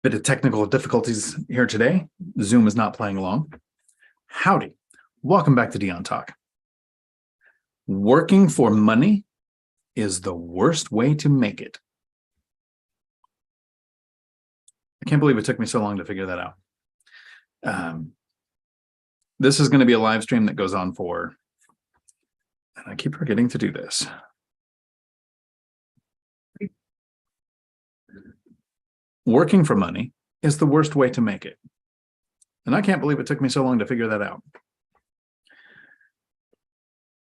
Bit of technical difficulties here today. Zoom is not playing along. Howdy. Welcome back to Dion Talk. Working for money is the worst way to make it. I can't believe it took me so long to figure that out. This is going to be a live stream that goes on for, and I keep forgetting to do this. Working for money is the worst way to make it. And I can't believe it took me so long to figure that out.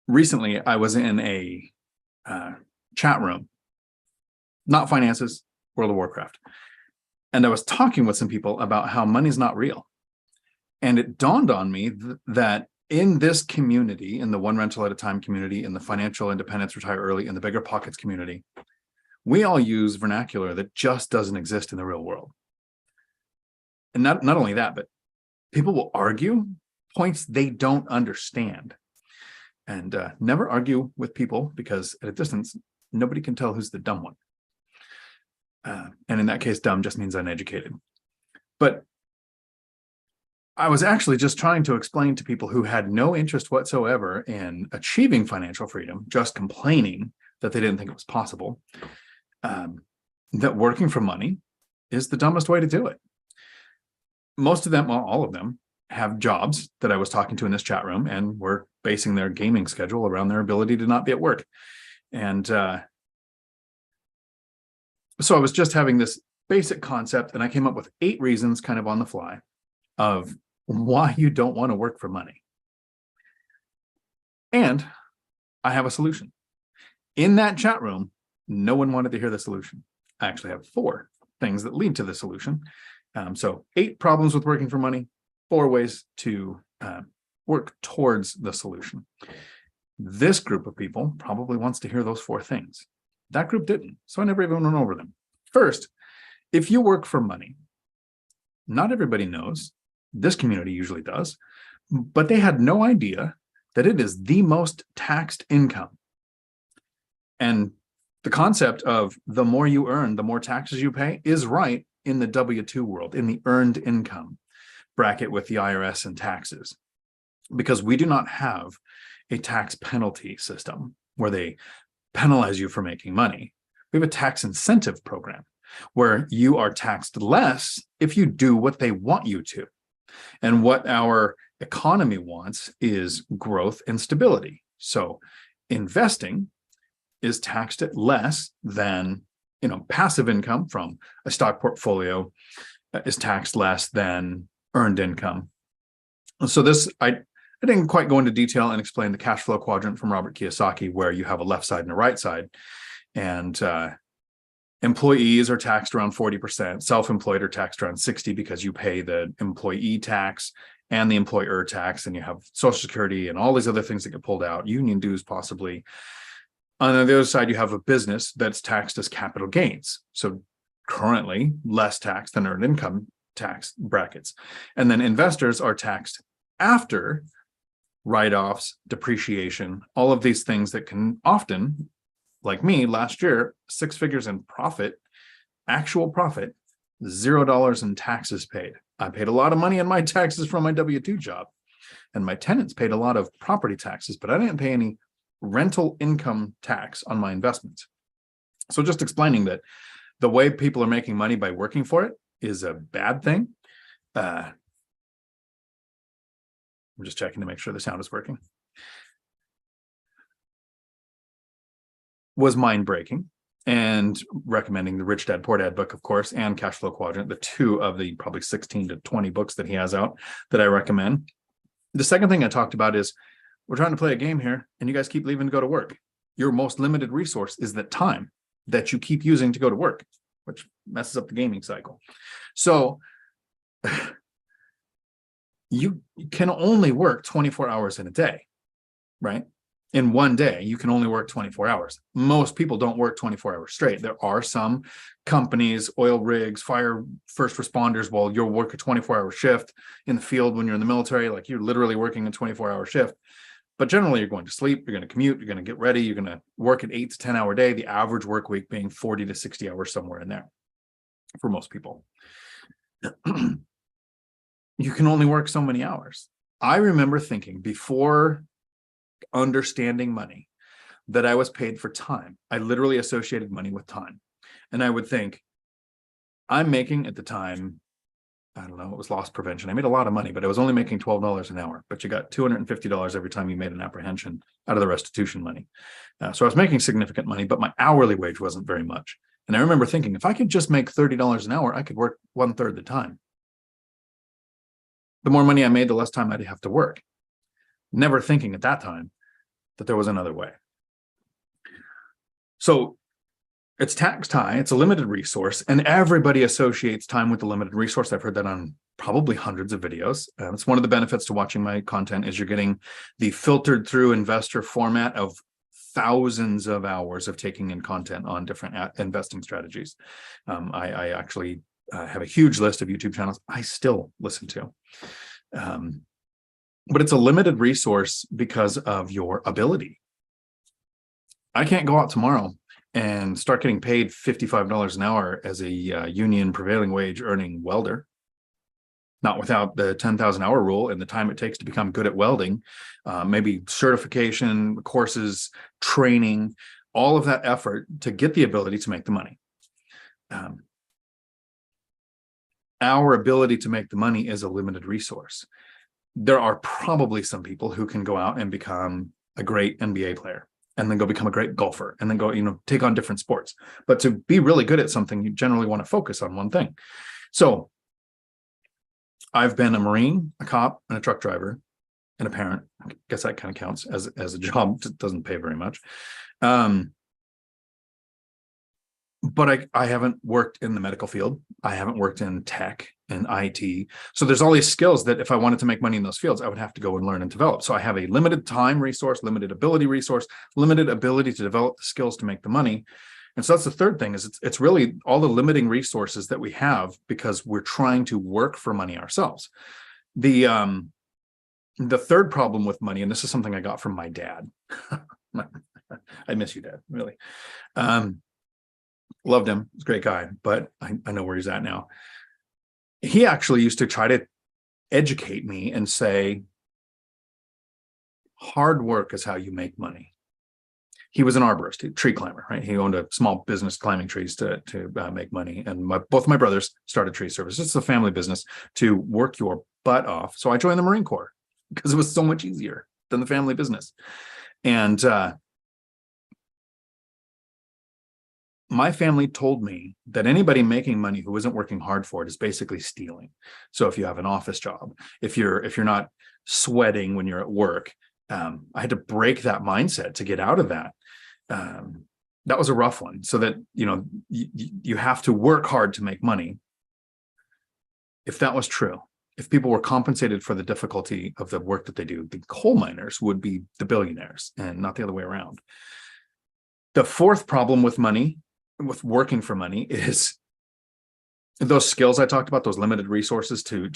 Recently, I was in a chat room, not finances, World of Warcraft. And I was talking with some people about how money's not real. And it dawned on me that in this community, in the one rental at a time community, in the financial independence, retire early, in the BiggerPockets community, we all use vernacular that just doesn't exist in the real world. And not only that, but people will argue points they don't understand. And never argue with people, because at a distance, nobody can tell who's the dumb one. And in that case, dumb just means uneducated. But I was actually just trying to explain to people who had no interest whatsoever in achieving financial freedom, just complaining that they didn't think it was possible, that working for money is the dumbest way to do it. Most of them, well, all of them, have jobs that I was talking to in this chat room, and were basing their gaming schedule around their ability to not be at work. And so I was just having this basic concept, and I came up with 8 reasons kind of on the fly of why you don't want to work for money. And I have a solution. In that chat room, no one wanted to hear the solution. I actually have 4 things that lead to the solution. So 8 problems with working for money, 4 ways to work towards the solution. This group of people probably wants to hear those 4 things. That group didn't, so I never even went over them. First, if you work for money, not everybody knows, this community usually does, but they had no idea that it is the most taxed income. And the concept of the more you earn, the more taxes you pay is right in the W-2 world, in the earned income bracket with the IRS and taxes, because we do not have a tax penalty system where they penalize you for making money. We have a tax incentive program where you are taxed less if you do what they want you to. And what our economy wants is growth and stability. So investing is taxed at less than, passive income from a stock portfolio is taxed less than earned income. So this, I didn't quite go into detail and explain the cash flow quadrant from Robert Kiyosaki, where you have a left side and a right side. And employees are taxed around 40%. Self-employed are taxed around 60% because you pay the employee tax and the employer tax, and you have Social Security and all these other things that get pulled out, union dues possibly. On the other side, you have a business that's taxed as capital gains. So currently less tax than earned income tax brackets. And then investors are taxed after write-offs, depreciation, all of these things that can often, like me last year, 6 figures in profit, actual profit, $0 in taxes paid. I paid a lot of money in my taxes from my W-2 job, and my tenants paid a lot of property taxes, but I didn't pay any rental income tax on my investments. So just explaining that the way people are making money by working for it is a bad thing. I'm just checking to make sure the sound is working. Was mind-breaking, and recommending the Rich Dad Poor Dad book, of course, and Cash Flow Quadrant, the 2 of the probably 16 to 20 books that he has out that I recommend. The second thing I talked about is, we're trying to play a game here, and you guys keep leaving to go to work. Your most limited resource is the time that you keep using to go to work, which messes up the gaming cycle. So you can only work 24 hours in a day, right? In one day, you can only work 24 hours. Most people don't work 24 hours straight. There are some companies, oil rigs, fire first responders, well, you'll work a 24-hour shift in the field when you're in the military, like you're literally working a 24-hour shift. But generally, you're going to sleep, you're going to commute, you're going to get ready, you're going to work an 8 to 10 hour day, the average work week being 40 to 60 hours, somewhere in there for most people. You can only work so many hours. I remember thinking, before understanding money, that I was paid for time. I literally associated money with time. And I would think, I'm making at the time, I don't know, it was loss prevention. I made a lot of money, but I was only making $12 an hour, but you got $250 every time you made an apprehension out of the restitution money. So I was making significant money, but my hourly wage wasn't very much. And I remember thinking, if I could just make $30 an hour, I could work 1/3 the time. The more money I made, the less time I'd have to work. Never thinking at that time that there was another way. So it's taxed high, it's a limited resource, and everybody associates time with the limited resource. I've heard that on probably hundreds of videos. It's one of the benefits to watching my content is you're getting the filtered through investor format of thousands of hours of taking in content on different investing strategies. I actually have a huge list of YouTube channels I still listen to. But it's a limited resource because of your ability. I can't go out tomorrow and start getting paid $55 an hour as a union prevailing wage earning welder. Not without the 10,000 hour rule and the time it takes to become good at welding, maybe certification, courses, training, all of that effort to get the ability to make the money. Our ability to make the money is a limited resource. There are probably some people who can go out and become a great NBA player, and then go become a great golfer, and then go, take on different sports. But to be really good at something, you generally want to focus on one thing. So I've been a Marine, a cop, and a truck driver, and a parent. I guess that kind of counts as a job. It doesn't pay very much. But I haven't worked in the medical field. I haven't worked in tech and IT. So there's all these skills that if I wanted to make money in those fields, I would have to go and learn and develop. So I have a limited time resource, limited ability resource, limited ability to develop the skills to make the money. And so that's the third thing, is it's really all the limiting resources that we have because we're trying to work for money ourselves. The third problem with money, and this is something I got from my dad. I miss you, Dad, really. Loved him. He's a great guy, but I know where he's at now. He actually used to try to educate me and say, hard work is how you make money. He was an arborist, a tree climber, right? He owned a small business climbing trees to make money. And both my brothers started tree service. It's a family business to work your butt off. So I joined the Marine Corps because it was so much easier than the family business. And my family told me that anybody making money who isn't working hard for it is basically stealing. So if you have an office job, if you're not sweating when you're at work, I had to break that mindset to get out of that. That was a rough one. So that you have to work hard to make money. If that was true, if people were compensated for the difficulty of the work that they do, the coal miners would be the billionaires and not the other way around. The fourth problem with money, with working for money, is those skills I talked about, those limited resources to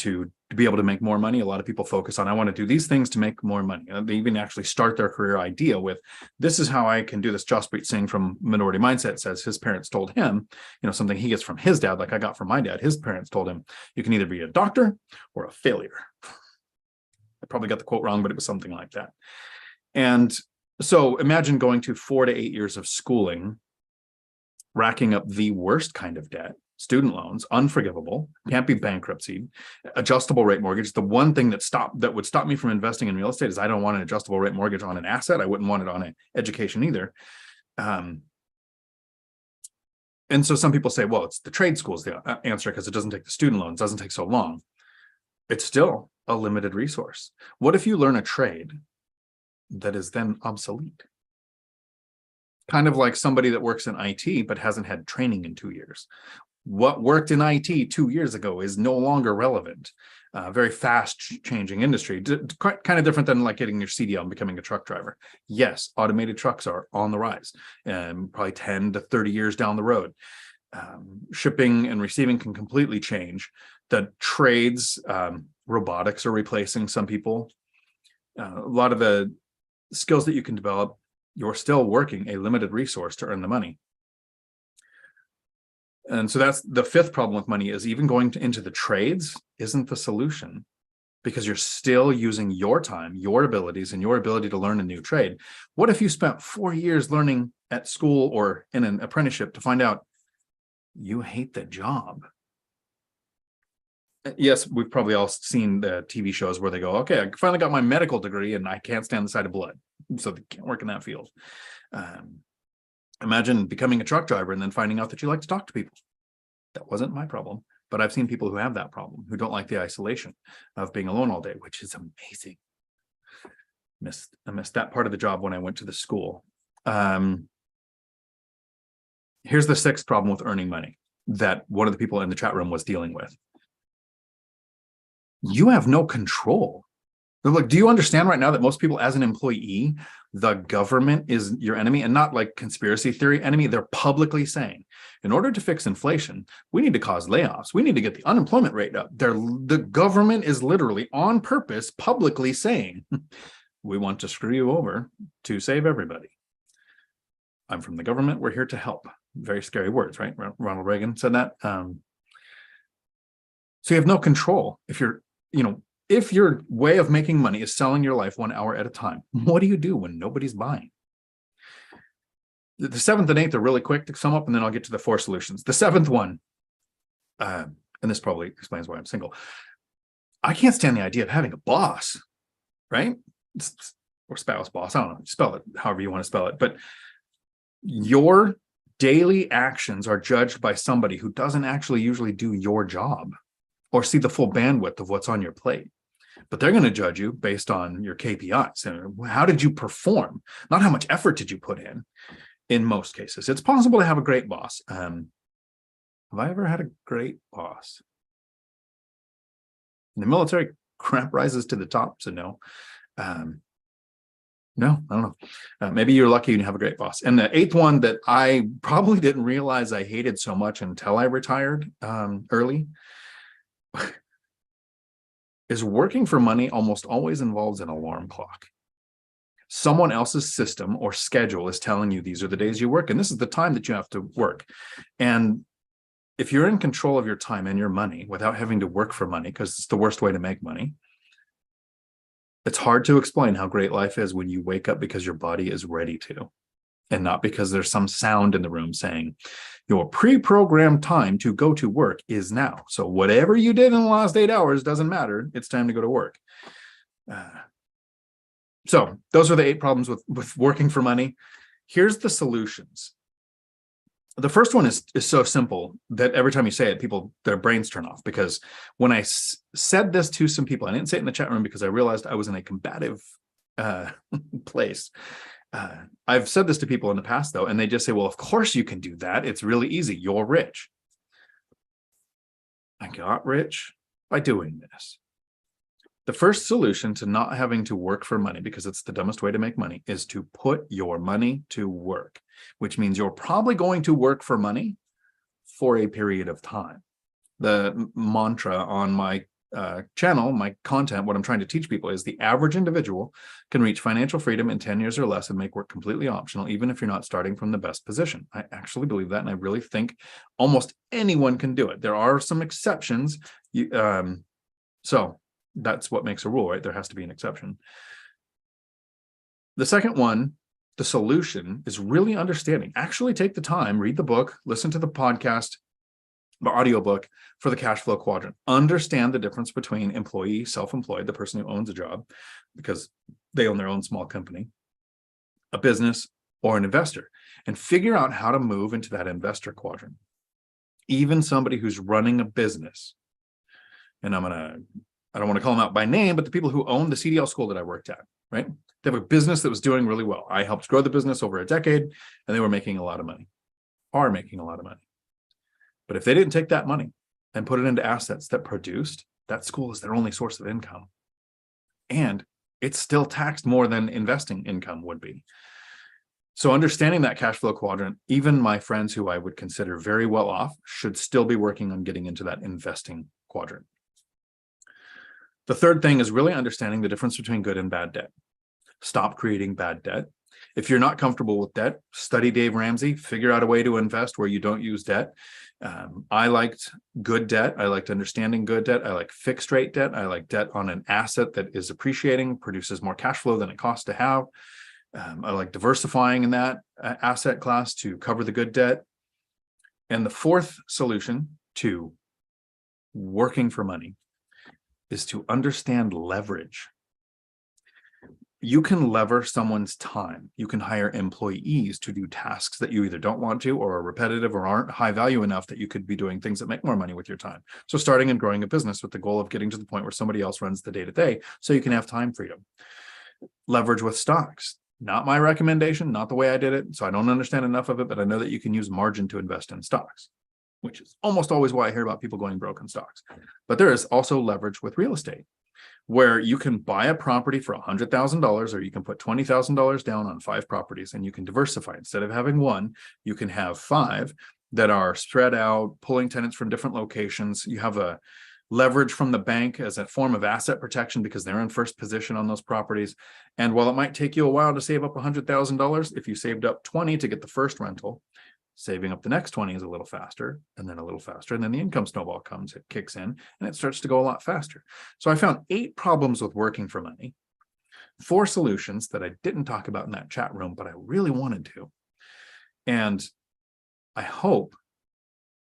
be able to make more money. A lot of people focus on, I want to do these things to make more money. They even actually start their career idea with, this is how I can do this. Jaspreet Singh from Minority Mindset says his parents told him, something he gets from his dad, like I got from my dad. His parents told him, you can either be a doctor or a failure. I probably got the quote wrong, but it was something like that. And so imagine going to 4 to 8 years of schooling, racking up the worst kind of debt, student loans, unforgivable, can't be bankruptcy, adjustable rate mortgage. The one thing that would stop me from investing in real estate is I don't want an adjustable rate mortgage on an asset. I wouldn't want it on an education either. And so some people say, well, it's the trade school's the answer because it doesn't take the student loans, doesn't take so long. It's still a limited resource. What if you learn a trade that is then obsolete? Kind of like somebody that works in IT but hasn't had training in 2 years. What worked in IT 2 years ago is no longer relevant. Very fast changing industry. Kind of different than like getting your CDL and becoming a truck driver. Yes, automated trucks are on the rise, and probably 10 to 30 years down the road. Shipping and receiving can completely change. The trades, robotics are replacing some people. A lot of the skills that you can develop, you're still working a limited resource to earn the money. And so that's the fifth problem with money, is even going into the trades isn't the solution, because you're still using your time, your abilities, and your ability to learn a new trade. What if you spent 4 years learning at school or in an apprenticeship to find out you hate the job? Yes, we've probably all seen the TV shows where they go, okay, I finally got my medical degree and I can't stand the sight of blood, so they can't work in that field. Imagine becoming a truck driver and then finding out that you like to talk to people. That wasn't my problem, but I've seen people who have that problem, who don't like the isolation of being alone all day, which is amazing. I missed that part of the job when I went to the school. Here's the sixth problem with earning money that one of the people in the chat room was dealing with. You have no control. Look, do you understand right now that most people, as an employee, the government is your enemy, and not like conspiracy theory enemy? They're publicly saying, in order to fix inflation, we need to cause layoffs. We need to get the unemployment rate up. The government is literally on purpose publicly saying, we want to screw you over to save everybody. I'm from the government. We're here to help. Very scary words, right? Ronald Reagan said that. So you have no control. If your way of making money is selling your life 1 hour at a time, what do you do when nobody's buying? The seventh and eighth are really quick to sum up, and then I'll get to the 4 solutions. The seventh one, and this probably explains why I'm single. I can't stand the idea of having a boss, right? Or spouse, boss. I don't know. Spell it however you want to spell it. But your daily actions are judged by somebody who doesn't actually usually do your job or see the full bandwidth of what's on your plate. But they're going to judge you based on your KPIs. And how did you perform? Not how much effort did you put in most cases. It's possible to have a great boss. Have I ever had a great boss? In the military, crap rises to the top, so no. No, I don't know. Maybe you're lucky and you have a great boss. And the eighth one that I probably didn't realize I hated so much until I retired early is working for money almost always involves an alarm clock. Someone else's system or schedule is telling you these are the days you work, and this is the time that you have to work. And if you're in control of your time and your money without having to work for money, because it's the worst way to make money, it's hard to explain how great life is when you wake up because your body is ready to, and not because there's some sound in the room saying your pre-programmed time to go to work is now. So whatever you did in the last 8 hours doesn't matter. It's time to go to work. So those are the 8 problems with working for money. Here's the solutions. The first one is so simple that every time you say it, their brains turn off. Because when I said this to some people, I didn't say it in the chat room because I realized I was in a combative place. I've said this to people in the past, though, and they just say, well, of course you can do that. It's really easy. You're rich. I got rich by doing this. The first solution to not having to work for money, because it's the dumbest way to make money, is to put your money to work, which means you're probably going to work for money for a period of time. The mantra on my channel, my content, what I'm trying to teach people is the average individual can reach financial freedom in 10 years or less and make work completely optional, even if you're not starting from the best position. I actually believe that, and I really think almost anyone can do it. There are some exceptions. So that's what makes a rule, right? There has to be an exception. The second one, the solution, is really understanding. Actually take the time, read the book, listen to the podcast, the audiobook for the cash flow quadrant. Understand the difference between employee, self-employed, the person who owns a job because they own their own small company, a business, or an investor, and figure out how to move into that investor quadrant. Even somebody who's running a business, and I don't want to call them out by name, but the people who own the CDL school that I worked at, right? They have a business that was doing really well. I helped grow the business over a decade, and they were making a lot of money, are making a lot of money. But if they didn't take that money and put it into assets that produced, that school is their only source of income. And it's still taxed more than investing income would be. So understanding that cash flow quadrant, even my friends who I would consider very well off should still be working on getting into that investing quadrant. The third thing is really understanding the difference between good and bad debt. Stop creating bad debt. If you're not comfortable with debt, study Dave Ramsey, figure out a way to invest where you don't use debt. I liked good debt. I liked understanding good debt. I like fixed rate debt. I like debt on an asset that is appreciating, produces more cash flow than it costs to have. I like diversifying in that asset class to cover the good debt. And the fourth solution to working for money is to understand leverage. You can lever someone's time. You can hire employees to do tasks that you either don't want to or are repetitive or aren't high value enough that you could be doing things that make more money with your time. So starting and growing a business with the goal of getting to the point where somebody else runs the day-to-day so you can have time freedom. Leverage with stocks. Not my recommendation, not the way I did it. So I don't understand enough of it, but I know that you can use margin to invest in stocks, which is almost always why I hear about people going broke in stocks. But there is also leverage with real estate, where you can buy a property for $100,000 or you can put $20,000 down on 5 properties and you can diversify. Instead of having one, you can have 5 that are spread out, pulling tenants from different locations. You have a leverage from the bank as a form of asset protection because they're in first position on those properties. And while it might take you a while to save up $100,000, if you saved up 20 to get the first rental, saving up the next 20 is a little faster, and then a little faster, and then the income snowball comes, it kicks in, and it starts to go a lot faster. So I found 8 problems with working for money, 4 solutions that I didn't talk about in that chat room, but I really wanted to. And I hope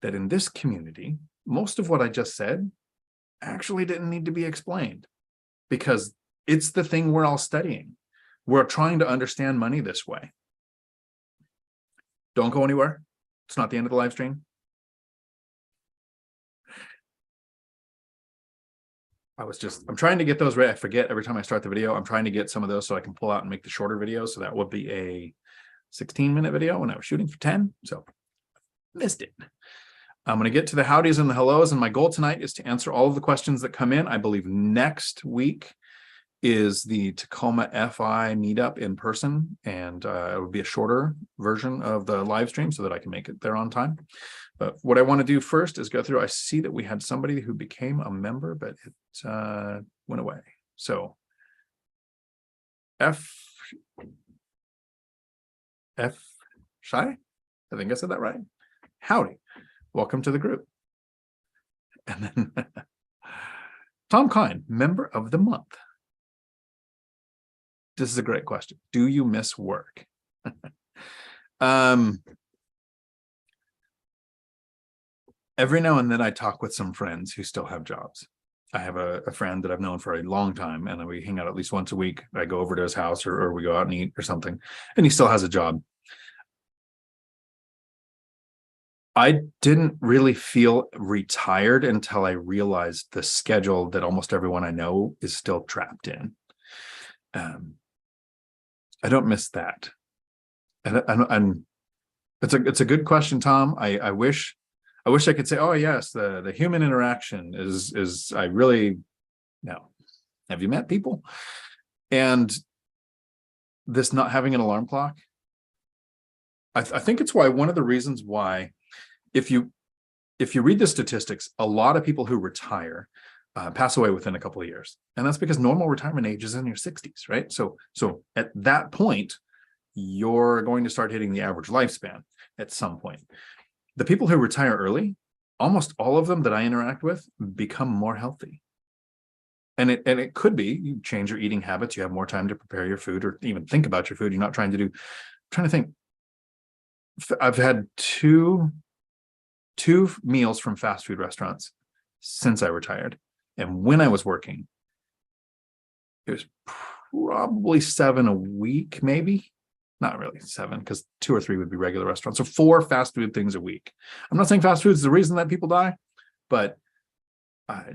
that in this community, most of what I just said actually didn't need to be explained, because it's the thing we're all studying. We're trying to understand money this way. Don't go anywhere. It's not the end of the live stream. I'm trying to get those ready. I forget every time I start the video. I'm trying to get some of those so I can pull out and make the shorter videos. So that would be a 16-minute video when I was shooting for 10. So missed it. I'm going to get to the howdies and the hellos. And my goal tonight is to answer all of the questions that come in. I believe next week is the Tacoma FI meetup in person, and it would be a shorter version of the live stream so that I can make it there on time. But what I want to do first is go through. I see that we had somebody who became a member, but it went away. So F Shy, I think I said that right. Howdy, welcome to the group. And then Tom Kine, member of the month. This is a great question. Do you miss work? Every now and then I talk with some friends who still have jobs. I have a friend that I've known for a long time, and we hang out at least once a week. I go over to his house or we go out and eat or something, and he still has a job. I didn't really feel retired until I realized the schedule that almost everyone I know is still trapped in. I don't miss that. And it's a good question, Tom. I wish I could say, oh yes, the human interaction is I really no. Have you met people? And this not having an alarm clock, I think it's why one of the reasons why, if you read the statistics, a lot of people who retire pass away within a couple of years. And that's because normal retirement age is in your 60s, right? So at that point, you're going to start hitting the average lifespan at some point. The people who retire early, almost all of them that I interact with become more healthy. And it could be you change your eating habits, you have more time to prepare your food or even think about your food. You're not trying to think. I've had two meals from fast food restaurants since I retired. And when I was working, it was probably 7 a week, maybe. Not really 7, because 2 or 3 would be regular restaurants. So 4 fast food things a week. I'm not saying fast food is the reason that people die, but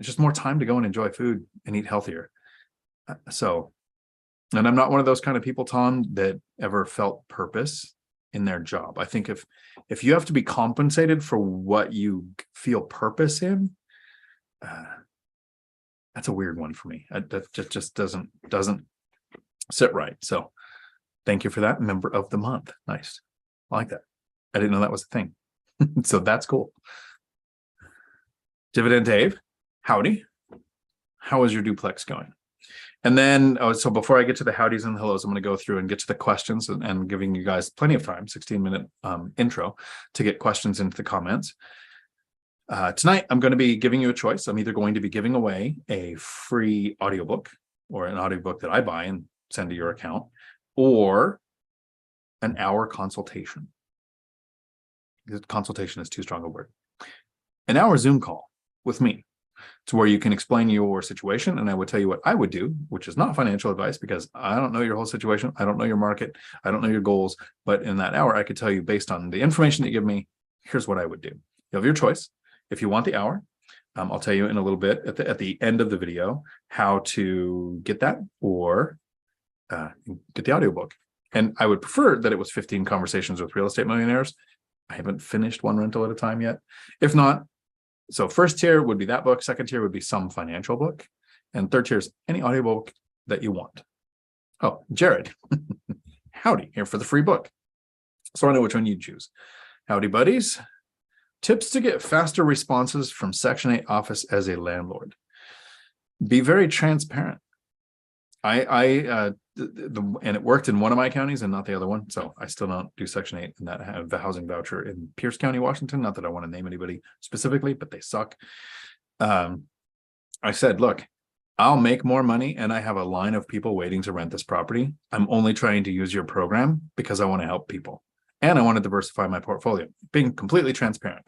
just more time to go and enjoy food and eat healthier. And I'm not one of those kind of people, Tom, that ever felt purpose in their job. I think if you have to be compensated for what you feel purpose in, that's a weird one for me. That just doesn't sit right. So thank you for that. Member of the month. Nice. I like that. I didn't know that was a thing. So that's cool. Dividend Dave, howdy. How is your duplex going? And then, so before I get to the howdies and the hellos, I'm going to go through and get to the questions and giving you guys plenty of time, 16-minute intro to get questions into the comments. Tonight, I'm going to be giving you a choice. I'm either going to be giving away a free audiobook or an audiobook that I buy and send to your account, or an hour consultation. Consultation is too strong a word. An hour Zoom call with me. To where you can explain your situation, and I would tell you what I would do, which is not financial advice because I don't know your whole situation. I don't know your market. I don't know your goals. But in that hour, I could tell you based on the information that you give me, here's what I would do. You have your choice. If you want the hour, I'll tell you in a little bit at the end of the video how to get that or get the audiobook. And I would prefer that it was 15 conversations with real estate millionaires. I haven't finished one rental at a time yet. If not, so first tier would be that book, second tier would be some financial book, and third tier is any audiobook that you want. Oh, Jared, howdy, here for the free book. So I know which one you'd choose. Howdy, buddies. Tips to get faster responses from Section 8 office as a landlord. Be very transparent. And it worked in one of my counties and not the other one. So I still don't do Section 8 and that have the housing voucher in Pierce County, Washington. Not that I want to name anybody specifically, but they suck. I said, look, I'll make more money and I have a line of people waiting to rent this property. I'm only trying to use your program because I want to help people. And I want to diversify my portfolio, being completely transparent.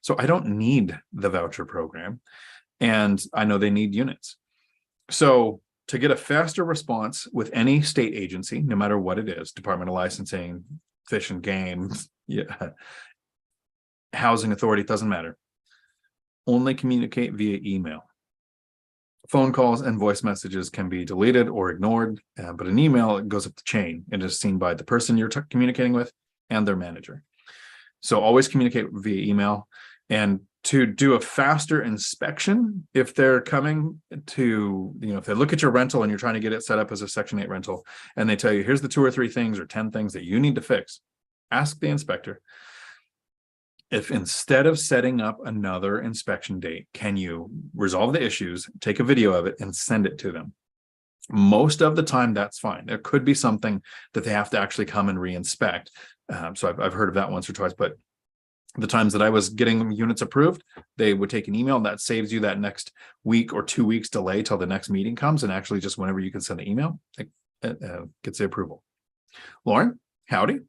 So I don't need the voucher program. And I know they need units. So to get a faster response with any state agency, no matter what it is, Department of Licensing, Fish and Game, Housing Authority, doesn't matter. Only communicate via email. Phone calls and voice messages can be deleted or ignored, but an email, it goes up the chain and is seen by the person you're communicating with and their manager. So always communicate via email. And to do a faster inspection, if they're coming to, if they look at your rental and you're trying to get it set up as a Section 8 rental, and they tell you, here's the 2 or 3 things or 10 things that you need to fix, ask the inspector, if instead of setting up another inspection date, can you resolve the issues, take a video of it and send it to them? Most of the time, that's fine. There could be something that they have to actually come and re-inspect. So I've heard of that once or twice, but the times that I was getting units approved, they would take an email and that saves you that next week or 2 weeks delay till the next meeting comes. And actually just whenever you can send the email, it gets the approval. Lauren, howdy.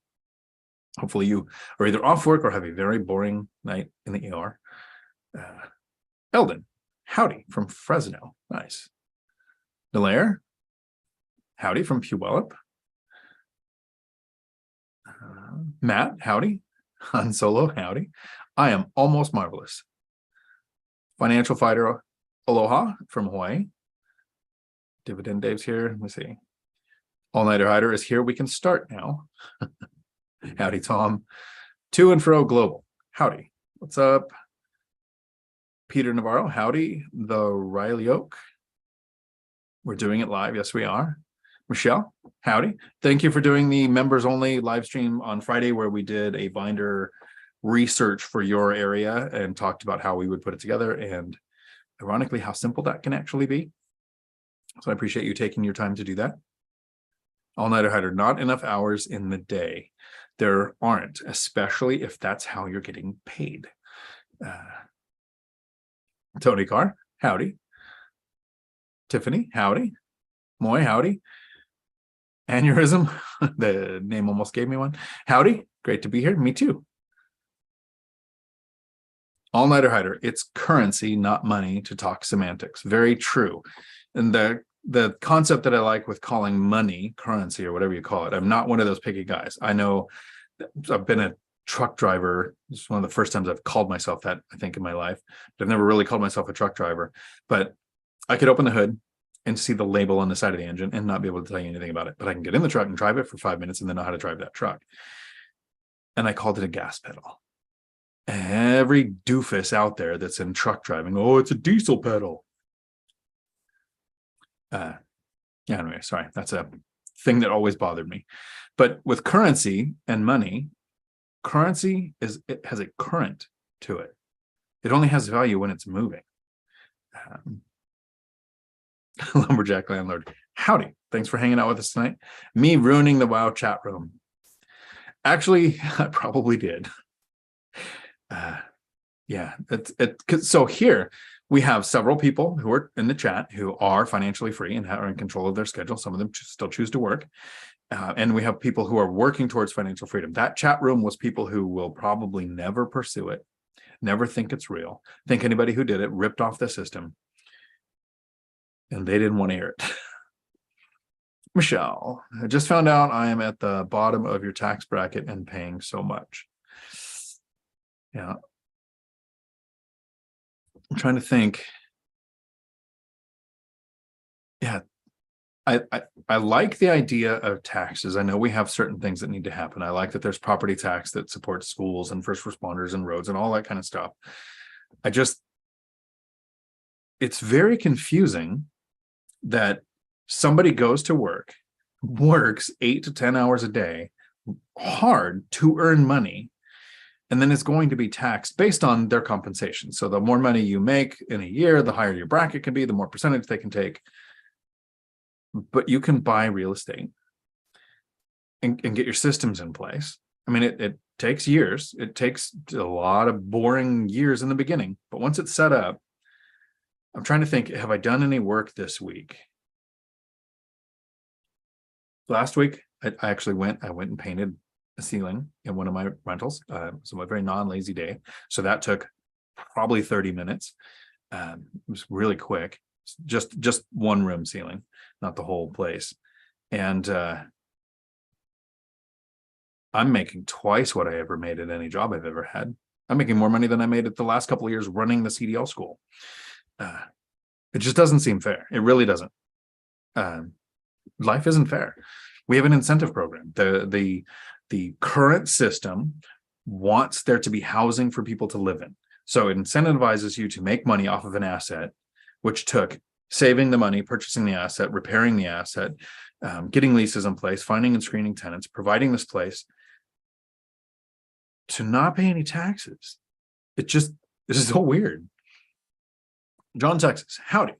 Hopefully you are either off work or have a very boring night in the ER. Eldon, howdy from Fresno. Nice. Delaire, howdy from Puyallup. Matt, howdy. Han Solo, howdy. I am almost marvelous. Financial fighter, aloha from Hawaii. Dividend Dave's here. Let me see. All-nighter hider is here. We can start now. Howdy, Tom. To and fro global. Howdy. What's up? Peter Navarro, howdy. The Riley Oak. We're doing it live. Yes, we are. Michelle, howdy. Thank you for doing the members only live stream on Friday where we did a binder research for your area and talked about how we would put it together and ironically how simple that can actually be. So I appreciate you taking your time to do that. All-nighter hider, not enough hours in the day. There aren't, especially if that's how you're getting paid. Tony Carr, howdy. Tiffany, howdy. Moy, howdy. Aneurysm, the name almost gave me one. Howdy, great to be here. Me too. All-nighter hider, it's currency, not money, to talk semantics. Very true. And the concept that I like with calling money currency or whatever you call it, I'm not one of those picky guys. I know I've been a truck driver. It's one of the first times I've called myself that, I think, in my life. But I've never really called myself a truck driver. But I could open the hood and see the label on the side of the engine and not be able to tell you anything about it. But I can get in the truck and drive it for 5 minutes and then know how to drive that truck. And I called it a gas pedal. Every doofus out there that's in truck driving, oh, it's a diesel pedal. Anyway, sorry, that's a thing that always bothered me. But with currency and money, currency it has a current to it. It only has value when it's moving. Lumberjack landlord, Howdy. Thanks for hanging out with us tonight. Me ruining the WoW chat room. Actually, I probably did. Yeah. So here we have several people who are in the chat who are financially free and are in control of their schedule. Some of them still choose to work. And we have people who are working towards financial freedom. That chat room was people who will probably never pursue it, never think it's real, think anybody who did it ripped off the system, and they didn't want to hear it. Michelle, I just found out I am at the bottom of your tax bracket and paying so much. Yeah. I'm trying to think. Yeah. I like the idea of taxes. I know we have certain things that need to happen. I like that there's property tax that supports schools and first responders and roads and all that kind of stuff. It's very confusing that somebody goes to work, works 8 to 10 hours a day, hard to earn money, and then it's going to be taxed based on their compensation. So the more money you make in a year, the higher your bracket can be, the more percentage they can take. But you can buy real estate and get your systems in place. I mean, it takes years. It takes a lot of boring years in the beginning. But once it's set up, I'm trying to think, have I done any work this week? Last week, I went and painted a ceiling in one of my rentals. It was a very non-lazy day. So that took probably 30 minutes. It was really quick. Just one room ceiling, not the whole place. And I'm making twice what I ever made at any job I've ever had. I'm making more money than I made at the last couple of years running the CDL school. It just doesn't seem fair. It really doesn't. Life isn't fair. We have an incentive program. The current system wants there to be housing for people to live in. So it incentivizes you to make money off of an asset, which took saving the money, purchasing the asset, repairing the asset, getting leases in place, finding and screening tenants, providing this place, to not pay any taxes. This is so weird. John, Texas, howdy.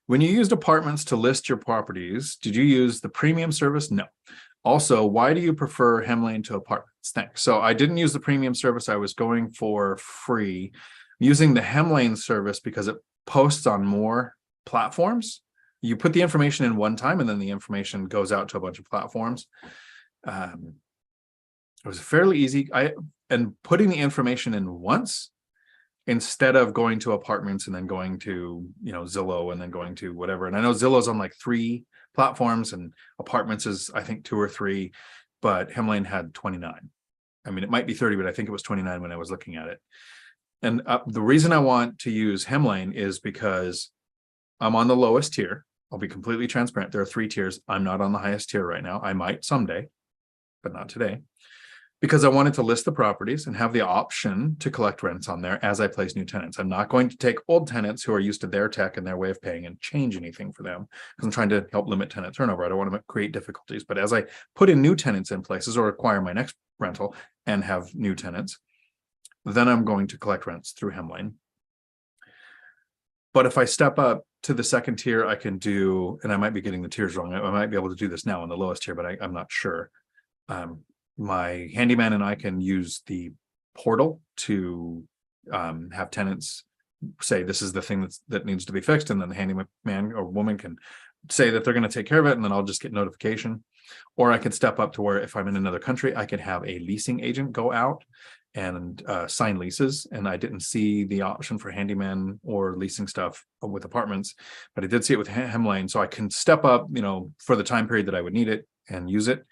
When you used apartments to list your properties, did you use the premium service? No. Also, why do you prefer Hemlane to apartments? Thanks. So I didn't use the premium service. I was going for free. I'm using the Hemlane service because it posts on more platforms. You put the information in one time and then the information goes out to a bunch of platforms. It was fairly easy. And putting the information in once instead of going to apartments and then going to, Zillow and then going to whatever. And I know Zillow's on like 3 platforms and apartments is, I think, 2 or 3, but Hemlane had 29. I mean, it might be 30, but I think it was 29 when I was looking at it. And the reason I want to use Hemlane is because I'm on the lowest tier. I'll be completely transparent. There are 3 tiers. I'm not on the highest tier right now. I might someday, but not today, because I wanted to list the properties and have the option to collect rents on there as I place new tenants. I'm not going to take old tenants who are used to their tech and their way of paying and change anything for them, because I'm trying to help limit tenant turnover. I don't want to create difficulties. But as I put in new tenants in places or acquire my next rental and have new tenants, then I'm going to collect rents through Hemlane. But if I step up to the second tier, I can do, and I might be getting the tiers wrong. I might be able to do this now on the lowest tier, but I'm not sure. My handyman and I can use the portal to have tenants say this is the thing that needs to be fixed, and then the handyman or woman can say that they're going to take care of it, and then I'll just get notification. Or I could step up to where if I'm in another country, I could have a leasing agent go out and sign leases. And I didn't see the option for handyman or leasing stuff with apartments, but I did see it with Hemlane. So I can step up, for the time period that I would need it and use it.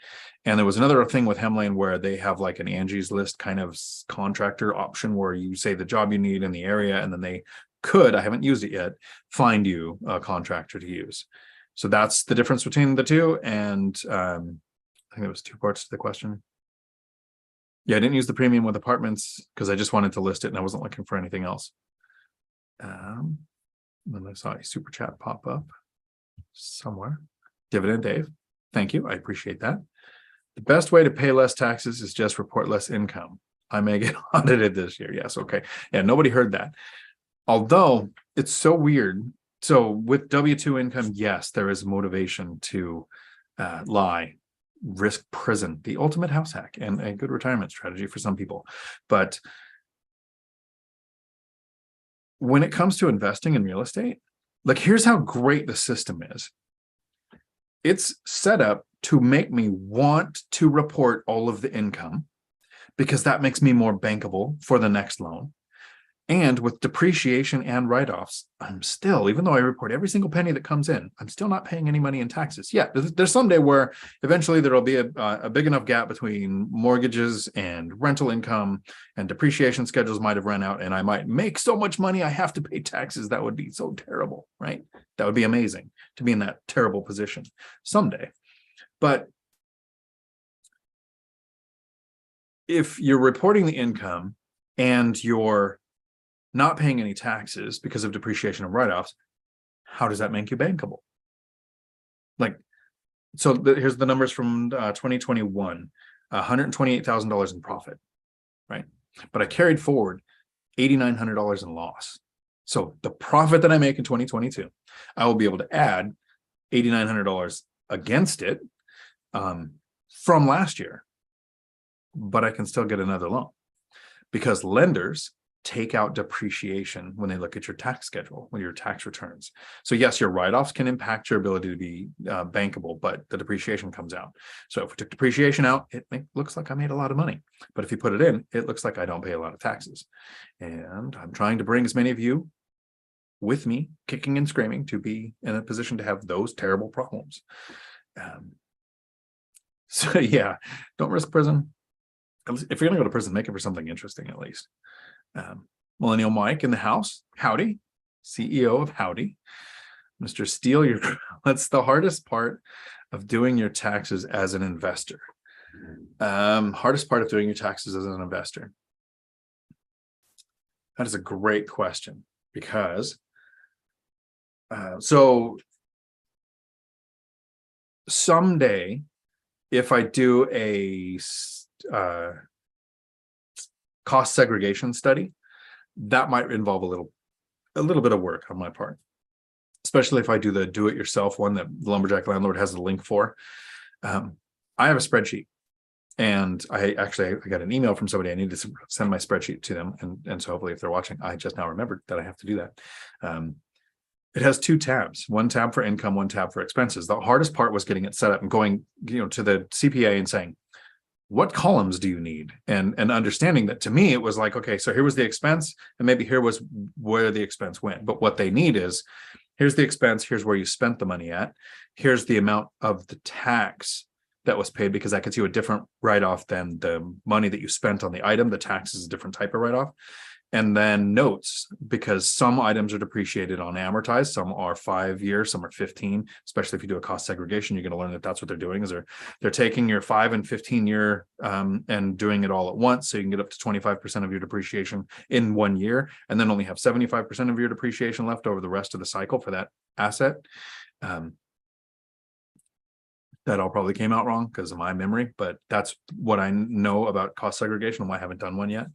And there was another thing with Hemlane where they have like an Angie's List kind of contractor option where you say the job you need in the area, and then they could, I haven't used it yet, find you a contractor to use. So that's the difference between the two. And I think there was 2 parts to the question. Yeah, I didn't use the premium with apartments because I just wanted to list it and I wasn't looking for anything else. Then I saw a super chat pop up somewhere. Dividend Dave, thank you. I appreciate that. The best way to pay less taxes is just report less income. I may get audited this year. Yes, okay. Yeah, nobody heard that. Although it's so weird So with W-2 income, yes, there is motivation to lie, risk prison, the ultimate house hack, and a good retirement strategy for some people. But when it comes to investing in real estate, like, here's how great the system is. It's set up to make me want to report all of the income because that makes me more bankable for the next loan. And with depreciation and write-offs, I'm still, even though I report every single penny that comes in, I'm still not paying any money in taxes. Yeah, there's someday where eventually there'll be a big enough gap between mortgages and rental income, and depreciation schedules might have run out, and I might make so much money I have to pay taxes. That would be so terrible, right? That would be amazing to be in that terrible position someday. But if you're reporting the income and you're not paying any taxes because of depreciation and write-offs, how does that make you bankable? Like, so here's the numbers from 2021, $128,000 in profit, right? But I carried forward $8,900 in loss. So the profit that I make in 2022, I will be able to add $8,900 against it from last year, but I can still get another loan because lenders take out depreciation when they look at your tax schedule, when your tax returns. So yes, your write-offs can impact your ability to be bankable, but the depreciation comes out. So if we took depreciation out, it looks like I made a lot of money. But if you put it in, it looks like I don't pay a lot of taxes. And I'm trying to bring as many of you with me, kicking and screaming, to be in a position to have those terrible problems. So yeah, don't risk prison. If you're gonna go to prison, make it for something interesting at least. Millennial Mike in the house. Howdy, CEO of Howdy. Mr. Steele, that's the hardest part of doing your taxes as an investor. Hardest part of doing your taxes as an investor. That is a great question because so someday, if I do a cost segregation study, that might involve a little bit of work on my part, especially if I do the do-it-yourself one that the Lumberjack Landlord has the link for. I have a spreadsheet, and I got an email from somebody. I need to send my spreadsheet to them, and so hopefully if they're watching, I just now remembered that I have to do that. It has two tabs, one tab for income, one tab for expenses. The hardest part was getting it set up and going, to the CPA and saying, what columns do you need? And understanding that, to me, it was like, okay, so here was the expense, and maybe here was where the expense went. But what they need is, here's the expense, here's where you spent the money at, here's the amount of the tax that was paid, because that gets you a different write-off than the money that you spent on the item. The tax is a different type of write-off. And then notes, because some items are depreciated on amortized, some are 5 years, some are 15. Especially if you do a cost segregation, you're going to learn that that's what they're doing, is they're taking your 5 and 15 year and doing it all at once, so you can get up to 25% of your depreciation in 1 year, and then only have 75% of your depreciation left over the rest of the cycle for that asset. That all probably came out wrong because of my memory, but that's what I know about cost segregation and why I haven't done one yet.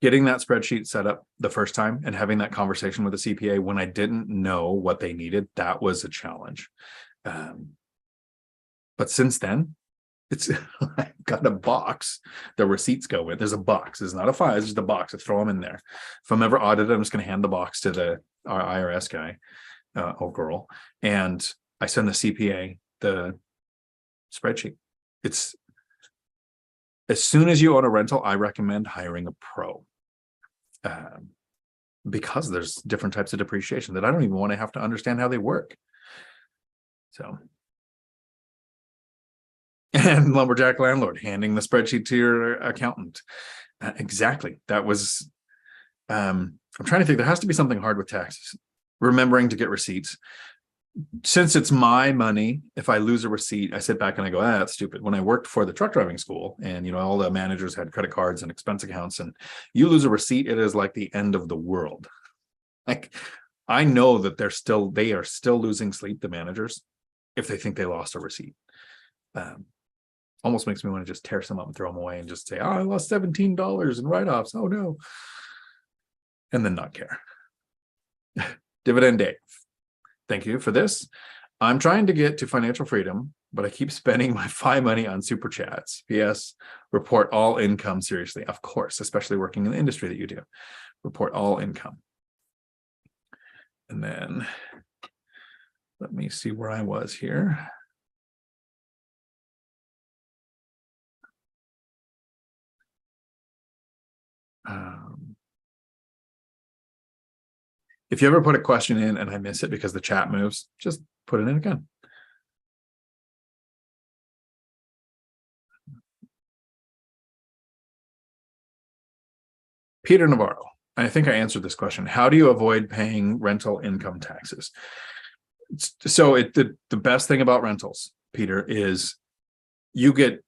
Getting that spreadsheet set up the first time and having that conversation with the CPA when I didn't know what they needed, that was a challenge. But since then, I've got a box the receipts go with. There's a box. It's not a file. It's just a box. I throw them in there. If I'm ever audited, I'm just going to hand the box to our IRS guy or girl, and I send the CPA the spreadsheet. It's, as soon as you own a rental, I recommend hiring a pro. Because there's different types of depreciation that I don't even want to have to understand how they work. So, and Lumberjack Landlord handing the spreadsheet to your accountant. Exactly. That was, I'm trying to think, there has to be something hard with taxes. Remembering to get receipts. Since it's my money, if I lose a receipt, I sit back and I go, that's stupid. When I worked for the truck driving school, and all the managers had credit cards and expense accounts, and you lose a receipt, it is like the end of the world. Like, I know that they are still losing sleep, the managers, if they think they lost a receipt. Almost makes me want to just tear some up and throw them away and just say, I lost $17 in write-offs. Oh no. And then not care. Dividend Dave. Thank you for this. I'm trying to get to financial freedom, but I keep spending my FI money on super chats. P.S. Report all income seriously. Of course, especially working in the industry that you do. Report all income. And then let me see where I was here. If you ever put a question in and I miss it because the chat moves, just put it in again. Peter Navarro, I think I answered this question. How do you avoid paying rental income taxes? So the best thing about rentals, Peter, is you get,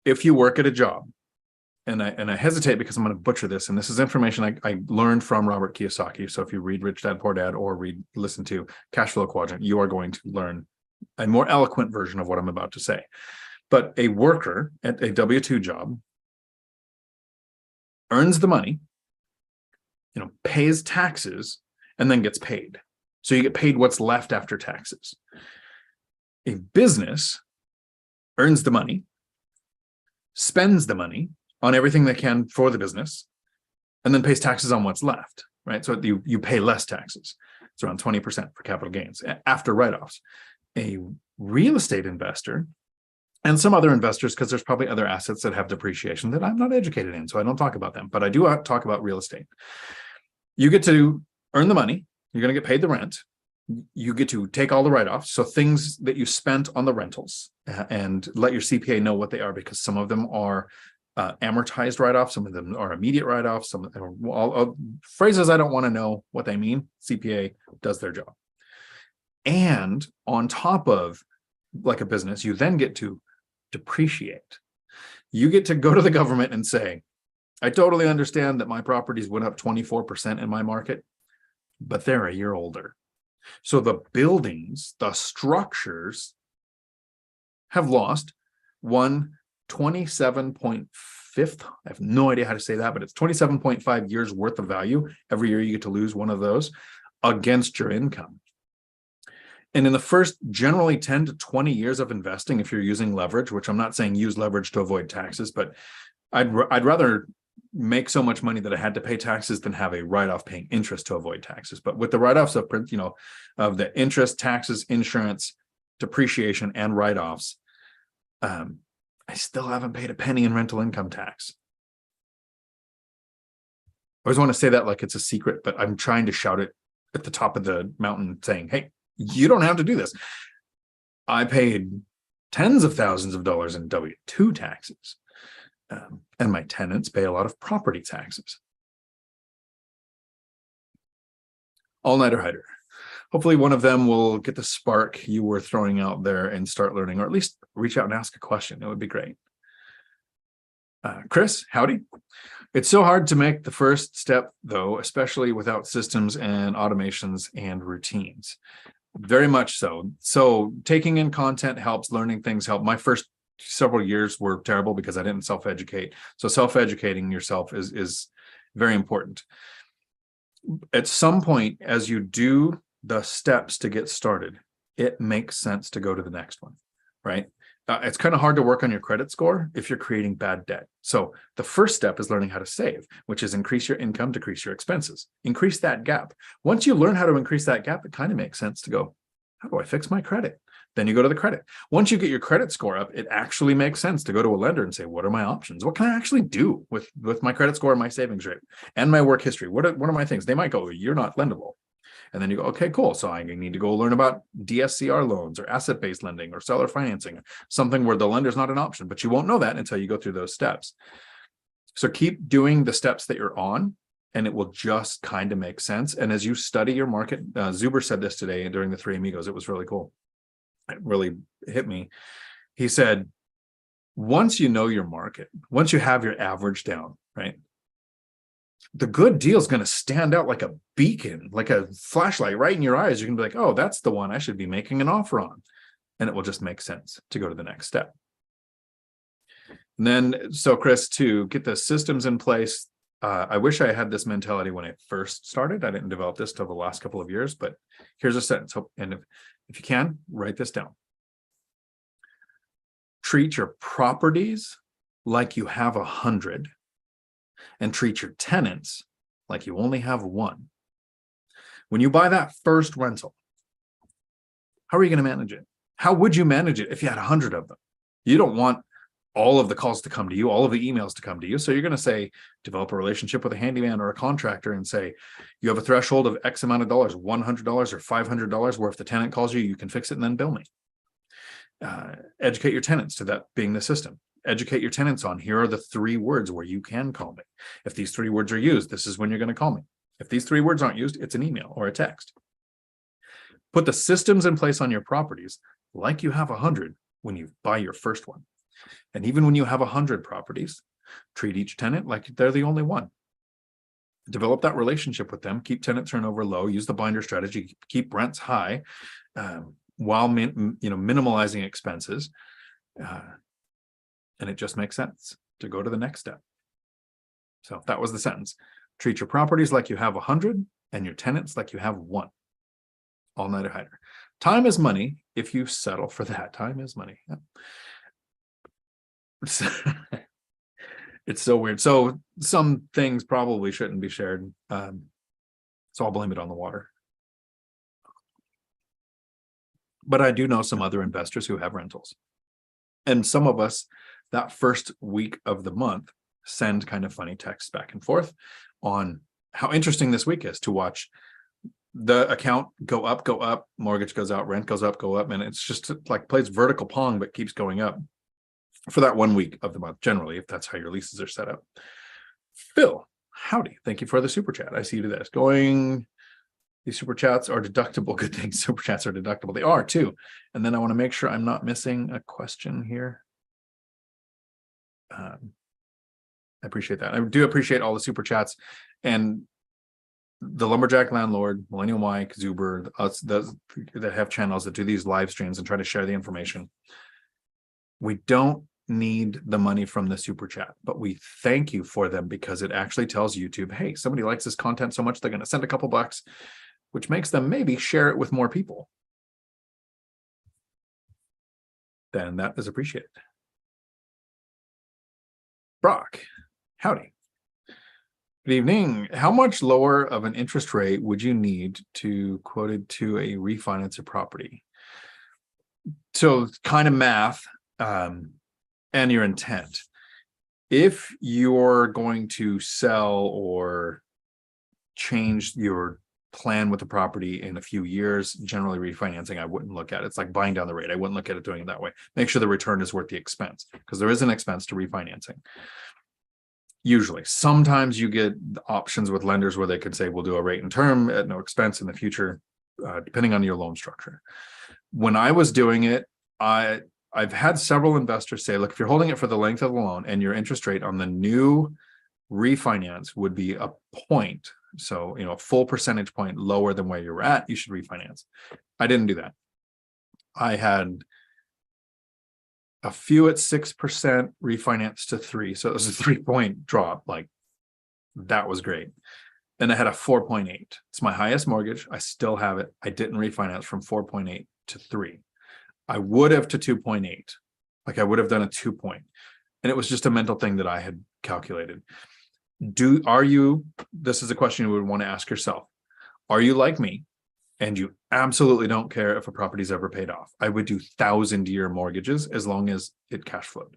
if you work at a job, and I hesitate because I'm going to butcher this, and this is information I learned from Robert Kiyosaki. So if you read Rich Dad Poor Dad or listen to Cash Flow Quadrant, you are going to learn a more eloquent version of what I'm about to say. But a worker at a W-2 job earns the money, pays taxes, and then gets paid. So you get paid what's left after taxes. A business earns the money, spends the money on everything they can for the business, and then pays taxes on what's left, right? So you pay less taxes. It's around 20% for capital gains after write-offs. A real estate investor and some other investors, because there's probably other assets that have depreciation that I'm not educated in, so I don't talk about them, but I do talk about real estate. You get to earn the money, you're going to get paid the rent, you get to take all the write-offs, so things that you spent on the rentals, and let your CPA know what they are, because some of them are amortized write-offs, some of them are immediate write-offs, some of them are all phrases I don't want to know what they mean. CPA does their job. And on top of, like a business, you then get to depreciate. You get to go to the government and say, I totally understand that my properties went up 24% in my market, but they're a year older. So the buildings, the structures have lost 27.5, I have no idea how to say that, but it's 27.5 years worth of value. Every year you get to lose one of those against your income. And in the first generally 10 to 20 years of investing, if you're using leverage, which I'm not saying use leverage to avoid taxes, but I'd rather make so much money that I had to pay taxes than have a write-off paying interest to avoid taxes. But with the write-offs of, of the interest, taxes, insurance, depreciation, and write-offs, I still haven't paid a penny in rental income tax. I always want to say that like it's a secret, but I'm trying to shout it at the top of the mountain saying, hey, you don't have to do this. I paid tens of thousands of dollars in W-2 taxes. And my tenants pay a lot of property taxes. All-nighter hider. Hopefully one of them will get the spark you were throwing out there and start learning, or at least reach out and ask a question. It would be great. Chris, howdy. It's so hard to make the first step, though, especially without systems and automations and routines. Very much so. So taking in content helps, learning things help. My first several years were terrible because I didn't self-educate. So self-educating yourself is very important. At some point, as you do the steps to get started, it makes sense to go to the next one, right? It's kind of hard to work on your credit score if you're creating bad debt. So the first step is learning how to save, which is increase your income, decrease your expenses, increase that gap. Once you learn how to increase that gap, it kind of makes sense to go, how do I fix my credit? Then you go to the credit. Once you get your credit score up, it actually makes sense to go to a lender and say, what are my options? What can I actually do with my credit score and my savings rate and my work history? What are my things? They might go, you're not lendable. And then you go, okay, cool. So I need to go learn about DSCR loans or asset-based lending or seller financing, something where the lender's not an option, but you won't know that until you go through those steps. So keep doing the steps that you're on, and it will just kind of make sense. And as you study your market, Zuber said this today during the Three Amigos. It was really cool. It really hit me. He said, once you know your market, once you have your average down, right? The good deal is going to stand out like a beacon, like a flashlight right in your eyes. You're going to be like, oh, that's the one I should be making an offer on. And it will just make sense to go to the next step. And then, so Chris, to get the systems in place, I wish I had this mentality when I first started. I didn't develop this till the last couple of years, but here's a sentence. And if you can, write this down. Treat your properties like you have 100 and treat your tenants like you only have 1. When you buy that first rental, how are you going to manage it? How would you manage it if you had 100 of them? You don't want all of the calls to come to you, all of the emails to come to you. So you're going to say, develop a relationship with a handyman or a contractor and say, you have a threshold of X amount of dollars, $100 or $500, where if the tenant calls you, you can fix it and then bill me. Educate your tenants to that being the system. Educate your tenants on, here are the 3 words where you can call me. If these 3 words are used, this is when you're going to call me. If these 3 words aren't used, it's an email or a text. Put the systems in place on your properties like you have 100 when you buy your first one. And even when you have 100 properties, treat each tenant like they're the only one. Develop that relationship with them, keep tenant turnover low, use the binder strategy, keep rents high, while minimalizing expenses. And it just makes sense to go to the next step. So that was the sentence. Treat your properties like you have 100 and your tenants like you have 1. All-nighter hider. Time is money if you settle for that. Time is money. Yeah. It's so weird. So some things probably shouldn't be shared. So I'll blame it on the water. But I do know some other investors who have rentals. And some of us, that first week of the month, send kind of funny texts back and forth on how interesting this week is to watch the account go up, mortgage goes out, rent goes up, go up. And it's just like plays vertical pong, but keeps going up for that 1 week of the month, generally, if that's how your leases are set up. Phil, howdy. Thank you for the super chat. I see you do this. These super chats are deductible. Good thing super chats are deductible. They are too. And then I want to make sure I'm not missing a question here. I appreciate that. I do appreciate all the super chats, and the Lumberjack Landlord, Millennial Mike, Zuber, us that have channels that do these live streams and try to share the information. We don't need the money from the super chat, but we thank you for them because it actually tells YouTube, hey, somebody likes this content so much they're going to send a couple bucks, which makes them maybe share it with more people. Then that is appreciated. Brock, howdy. Good evening. How much lower of an interest rate would you need to quoted to a refinance a property? So kind of math and your intent. If you're going to sell or change your plan with the property in a few years, generally refinancing, I wouldn't look at it. It's like buying down the rate. I wouldn't look at it doing it that way. Make sure the return is worth the expense, because there is an expense to refinancing. Usually, sometimes you get options with lenders where they could say, we'll do a rate and term at no expense in the future, depending on your loan structure. When I was doing it, I've had several investors say, look, if you're holding it for the length of the loan and your interest rate on the new refinance would be a point, so, a full percentage point lower than where you're at, you should refinance. I didn't do that. I had a few at 6% refinance to 3%. So it was a 3-point drop. Like, that was great. And I had a 4.8. It's my highest mortgage. I still have it. I didn't refinance from 4.8 to 3. I would have to 2.8. Like, I would have done a 2-point. And it was just a mental thing that I had calculated. This is a question you would want to ask yourself. Are you like me? And you absolutely don't care if a property's ever paid off. I would do 1,000-year mortgages as long as it cash flowed.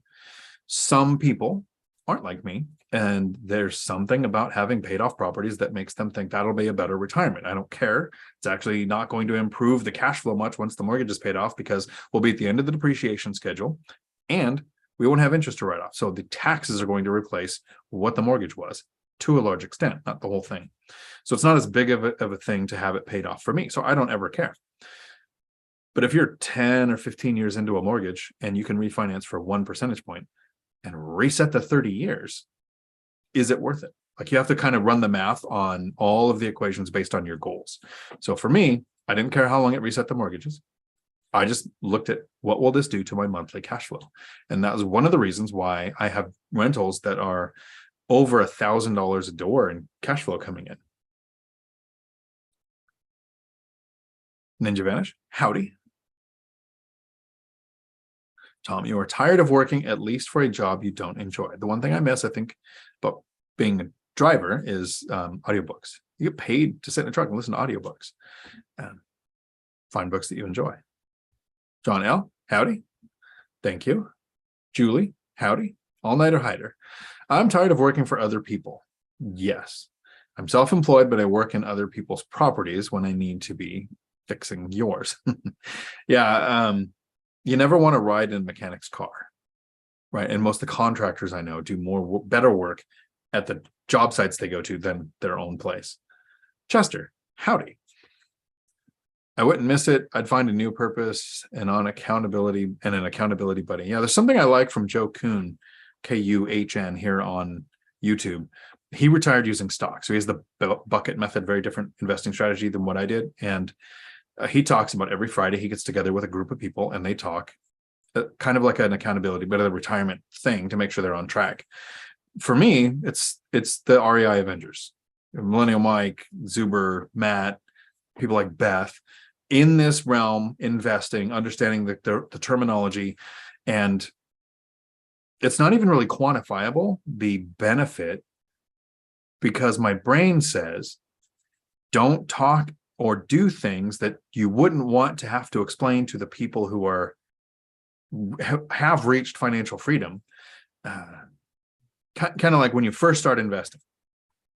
Some people aren't like me, and there's something about having paid off properties that makes them think that'll be a better retirement. I don't care. It's actually not going to improve the cash flow much once the mortgage is paid off, because we'll be at the end of the depreciation schedule and we won't have interest to write off. So the taxes are going to replace what the mortgage was to a large extent, not the whole thing. So it's not as big of a thing to have it paid off for me. So I don't ever care. But if you're 10 or 15 years into a mortgage and you can refinance for 1 percentage point and reset the 30 years, is it worth it? Like, you have to kind of run the math on all of the equations based on your goals. So for me, I didn't care how long it reset the mortgages. I just looked at, what will this do to my monthly cash flow? And that was one of the reasons why I have rentals that are over $1,000 a door in cash flow coming in. Ninja Vanish, howdy. Tom, you are tired of working at least for a job you don't enjoy. The one thing I miss, I think, about being a driver is audiobooks. You get paid to sit in a truck and listen to audiobooks. Find books that you enjoy. John L., howdy. Thank you. Julie, howdy. All-nighter hider. I'm tired of working for other people. Yes. I'm self-employed, but I work in other people's properties when I need to be fixing yours. Yeah. You never want to ride in a mechanic's car, right? And most of the contractors I know do better work at the job sites they go to than their own place. Chester, howdy. I wouldn't miss it. I'd find a new purpose and an accountability buddy. Yeah, there's something I like from Joe Kuhn, Kuhn, here on YouTube. He retired using stock. So he has the bucket method, very different investing strategy than what I did. And he talks about every Friday he gets together with a group of people and they talk kind of like an accountability, but a retirement thing to make sure they're on track. For me, it's the REI Avengers, Millennial Mike, Zuber, Matt, people like Beth in this realm, investing, understanding the terminology. And it's not even really quantifiable, the benefit, because my brain says, don't talk or do things that you wouldn't want to have to explain to the people who have reached financial freedom. Kind of like when you first start investing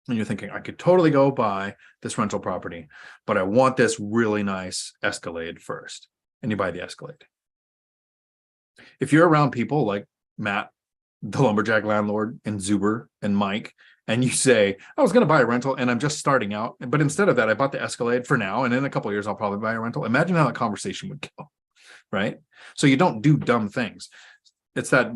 and you're thinking, I could totally go buy this rental property, but I want this really nice Escalade first. And you buy the Escalade. If you're around people like Matt, the lumberjack landlord, and Zuber and Mike, and you say, I was going to buy a rental and I'm just starting out, but instead of that, I bought the Escalade for now. And in a couple of years, I'll probably buy a rental. Imagine how that conversation would go, right? So you don't do dumb things. It's that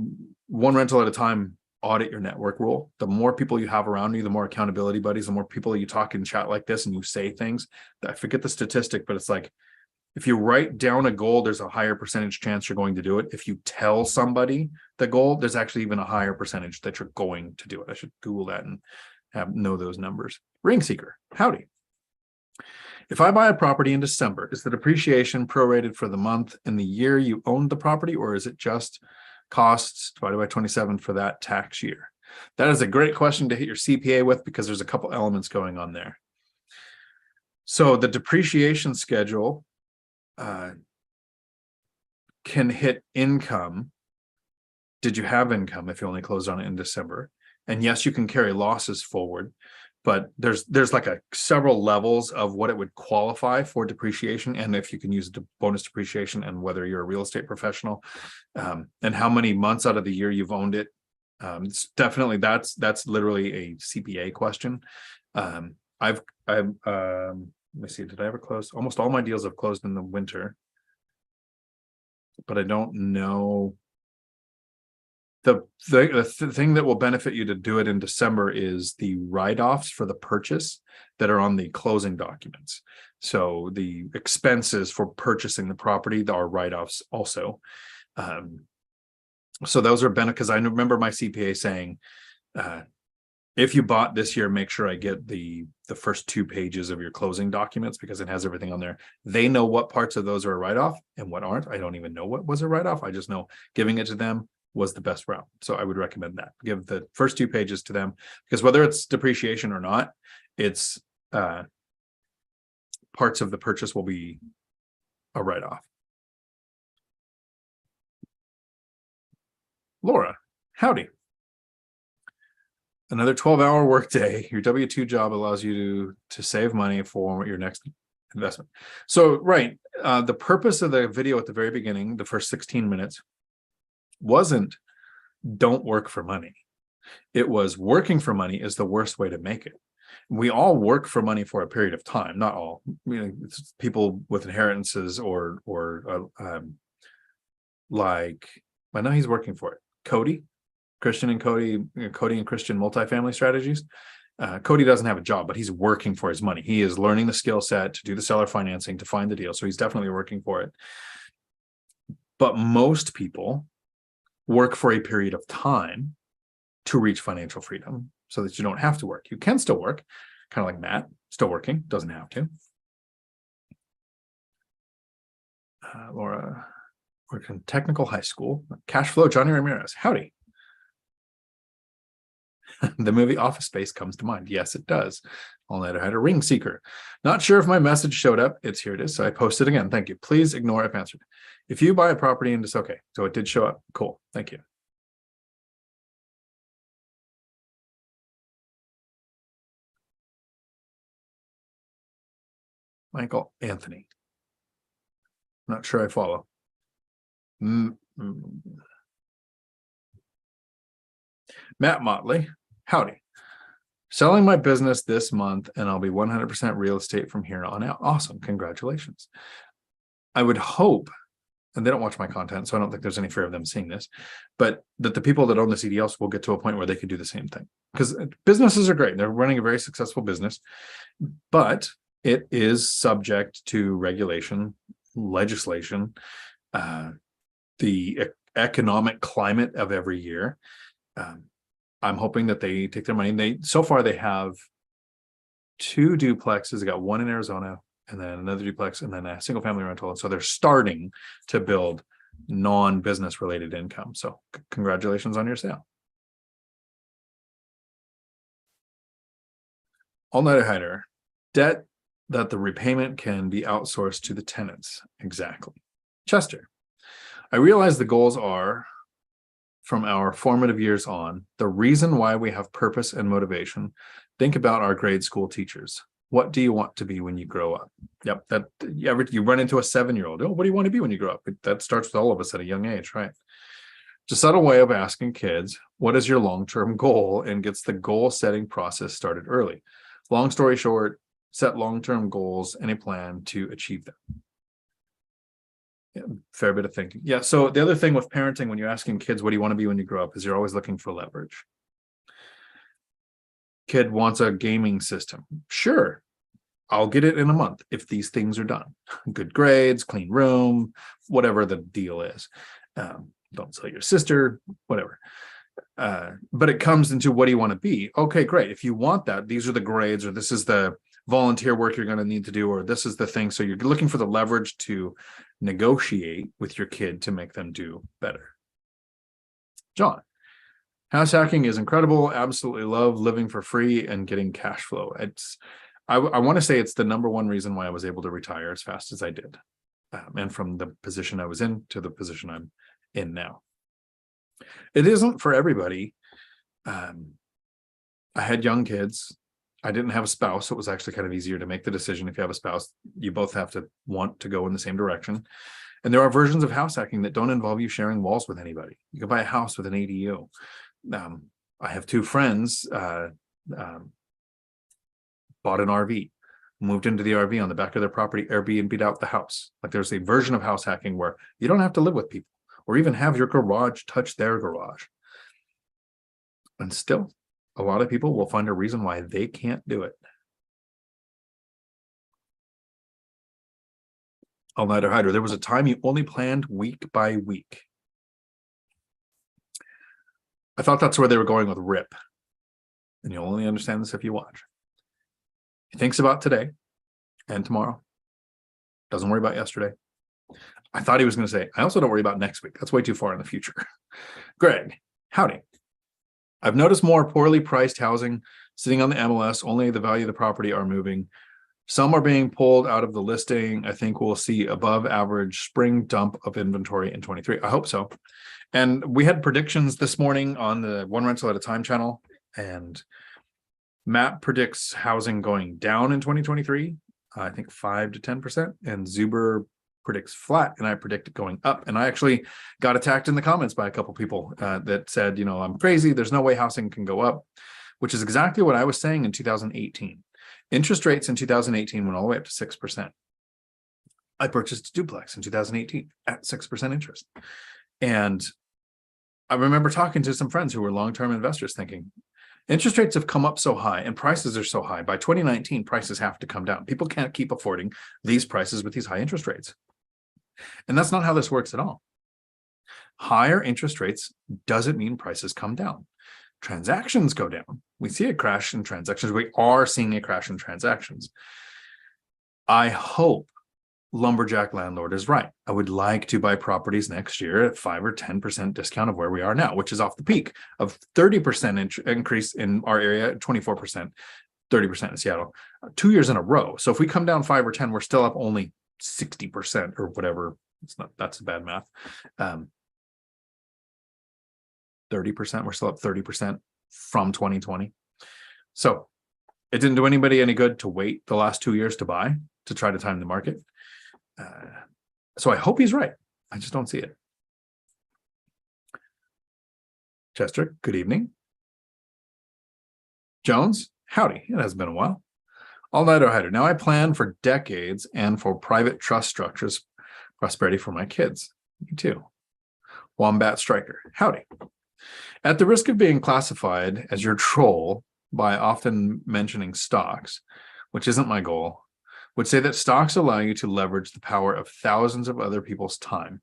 one rental at a time, audit your network rule. The more people you have around you, the more accountability buddies, the more people you talk and chat like this and you say things. I forget the statistic, but it's like, if you write down a goal, there's a higher percentage chance you're going to do it. If you tell somebody the goal, there's actually even a higher percentage that you're going to do it. I should Google that and know those numbers. Ring Seeker, howdy. If I buy a property in December, is the depreciation prorated for the month and the year you owned the property, or is it just costs divided by 27 for that tax year? That is a great question to hit your CPA with, because there's a couple elements going on there. So the depreciation schedule can hit income. Did you have income if you only closed on it in December? And yes, you can carry losses forward, but there's like several levels of what it would qualify for depreciation, and if you can use bonus depreciation, and whether you're a real estate professional, and how many months out of the year you've owned it. It's definitely that's literally a CPA question. Let me see, did I ever close? Almost all my deals have closed in the winter, but I don't know. The thing that will benefit you to do it in December is the write-offs for the purchase that are on the closing documents. So the expenses for purchasing the property are write-offs also. So those are benefits, because I remember my CPA saying, if you bought this year, make sure I get the first 2 pages of your closing documents, because it has everything on there. They know what parts of those are a write-off and what aren't. I don't even know what was a write-off. I just know giving it to them was the best route. So I would recommend that. Give the first 2 pages to them, because whether it's depreciation or not, it's parts of the purchase will be a write-off. Laura, howdy. Another 12-hour workday. Your W-2 job allows you to save money for your next investment. So, right, the purpose of the video at the very beginning, the first 16 minutes, wasn't don't work for money. It was working for money is the worst way to make it. We all work for money for a period of time. Not all. It's people with inheritances or like, I know he's working for it. Cody and Christian multifamily strategies. Cody doesn't have a job, but he's working for his money. He is learning the skill set to do the seller financing, to find the deal. So he's definitely working for it. But most people work for a period of time to reach financial freedom so that you don't have to work. You can still work, kind of like Matt, still working, doesn't have to. Laura, worked in technical high school. Cash flow, Johnny Ramirez. Howdy. The movie Office Space comes to mind. Yes, it does. All night I had a ring seeker. Not sure if my message showed up. Here it is. So I posted again. Thank you. Please ignore if answered. If you buy a property and it's okay. So it did show up. Cool. Thank you. Michael Anthony. Not sure I follow. Matt Motley. Howdy. Selling my business this month and I'll be 100% real estate from here on out. Awesome. Congratulations. I would hope, and they don't watch my content, so I don't think there's any fear of them seeing this, but that the people that own the CDLs will get to a point where they could do the same thing. Because businesses are great. They're running a very successful business, but it is subject to regulation, legislation, the economic climate of every year. I'm hoping that they take their money. So far they have 2 duplexes. They got one in Arizona and then another duplex and then a single family rental. And so they're starting to build non-business related income. So congratulations on your sale. All-nighter hider. Debt that the repayment can be outsourced to the tenants. Exactly. Chester. I realize the goals are from our formative years on, the reason why we have purpose and motivation. Think about our grade school teachers. What do you want to be when you grow up? Yep, that you run into a 7-year-old. Oh, what do you want to be when you grow up? That starts with all of us at a young age, right? It's a subtle way of asking kids, what is your long-term goal? And gets the goal-setting process started early. Long story short, set long-term goals and a plan to achieve them. Yeah, fair bit of thinking. Yeah. So the other thing with parenting, when you're asking kids, what do you want to be when you grow up, is you're always looking for leverage. Kid wants a gaming system. Sure, I'll get it in a month if these things are done. Good grades, clean room, whatever the deal is. Don't sell your sister, whatever. But it comes into what do you want to be? Okay, great. If you want that, these are the grades, or this is the volunteer work you're going to need to do, or this is the thing. So you're looking for the leverage to negotiate with your kid to make them do better. John, house hacking is incredible. Absolutely love living for free and getting cash flow. I want to say it's the #1 reason why I was able to retire as fast as I did. And from the position I was in to the position I'm in now. It isn't for everybody. I had young kids. I didn't have a spouse, so it was actually kind of easier to make the decision. If you have a spouse, you both have to want to go in the same direction. And there are versions of house hacking that don't involve you sharing walls with anybody. You can buy a house with an ADU. I have 2 friends bought an RV, moved into the RV on the back of their property, Airbnb'd out the house. Like there's a version of house hacking where you don't have to live with people or even have your garage touch their garage. And still, a lot of people will find a reason why they can't do it. All-nighter hider. There was a time you only planned week by week. I thought that's where they were going with RIP. And you'll only understand this if you watch. He thinks about today and tomorrow. Doesn't worry about yesterday. I thought he was going to say, I also don't worry about next week. That's way too far in the future. Greg, howdy. I've noticed more poorly priced housing sitting on the MLS. Only the value of the property are moving. Some are being pulled out of the listing. I think we'll see above average spring dump of inventory in 23. I hope so. And we had predictions this morning on the One Rental at a Time channel. And Matt predicts housing going down in 2023. I think 5 to 10%. And Zuber predicts flat, and I predict it going up. And I actually got attacked in the comments by a couple people that said, you know, I'm crazy. There's no way housing can go up, which is exactly what I was saying in 2018. Interest rates in 2018 went all the way up to 6%. I purchased a duplex in 2018 at 6% interest. And I remember talking to some friends who were long-term investors thinking, interest rates have come up so high and prices are so high. By 2019, prices have to come down. People can't keep affording these prices with these high interest rates. And that's not how this works at all. Higher interest rates doesn't mean prices come down. transactions go down. We see a crash in transactions. We are seeing a crash in transactions. I hope lumberjack landlord is right. I would like to buy properties next year at 5 or 10% discount of where we are now, which is off the peak of 30% increase in our area, 24%, 30% in Seattle, 2 years in a row. So if we come down 5 or 10, we're still up only 60% or whatever. It's not, that's a bad math. 30%, we're still up 30% from 2020. So it didn't do anybody any good to wait the last 2 years to buy, to try to time the market. So I hope he's right. I just don't see it. Chester, good evening. Jones, howdy. It has been a while. All night hider. Now I plan for decades and for private trust structures, prosperity for my kids. Me too. Wombat Striker, howdy. At the risk of being classified as your troll by often mentioning stocks, which isn't my goal, would say that stocks allow you to leverage the power of thousands of other people's time.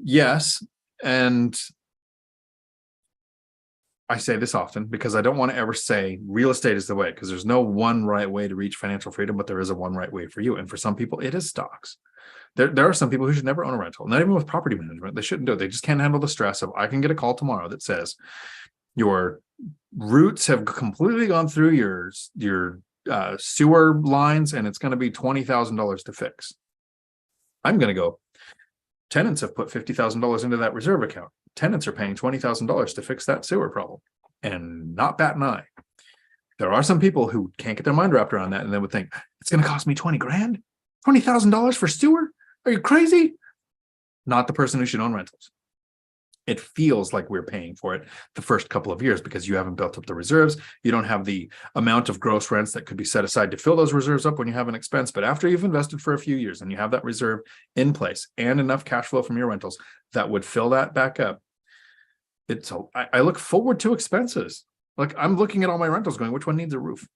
Yes, and I say this often because I don't want to ever say real estate is the way, because there's no one right way to reach financial freedom, but there is a one right way for you. And for some people, it is stocks. There are some people who should never own a rental, not even with property management. They shouldn't do it. They just can't handle the stress of, I can get a call tomorrow that says your roots have completely gone through your sewer lines and it's going to be $20,000 to fix. I'm going to go, tenants have put $50,000 into that reserve account. Tenants are paying $20,000 to fix that sewer problem and not bat an eye. There are some people who can't get their mind wrapped around that and they would think, it's going to cost me 20 grand, $20,000 for sewer? Are you crazy? Not the person who should own rentals. It feels like we're paying for it the first couple of years because you haven't built up the reserves. You don't have the amount of gross rents that could be set aside to fill those reserves up when you have an expense. But after you've invested for a few years and you have that reserve in place and enough cash flow from your rentals that would fill that back up, I look forward to expenses. Like I'm looking at all my rentals going, which one needs a roof?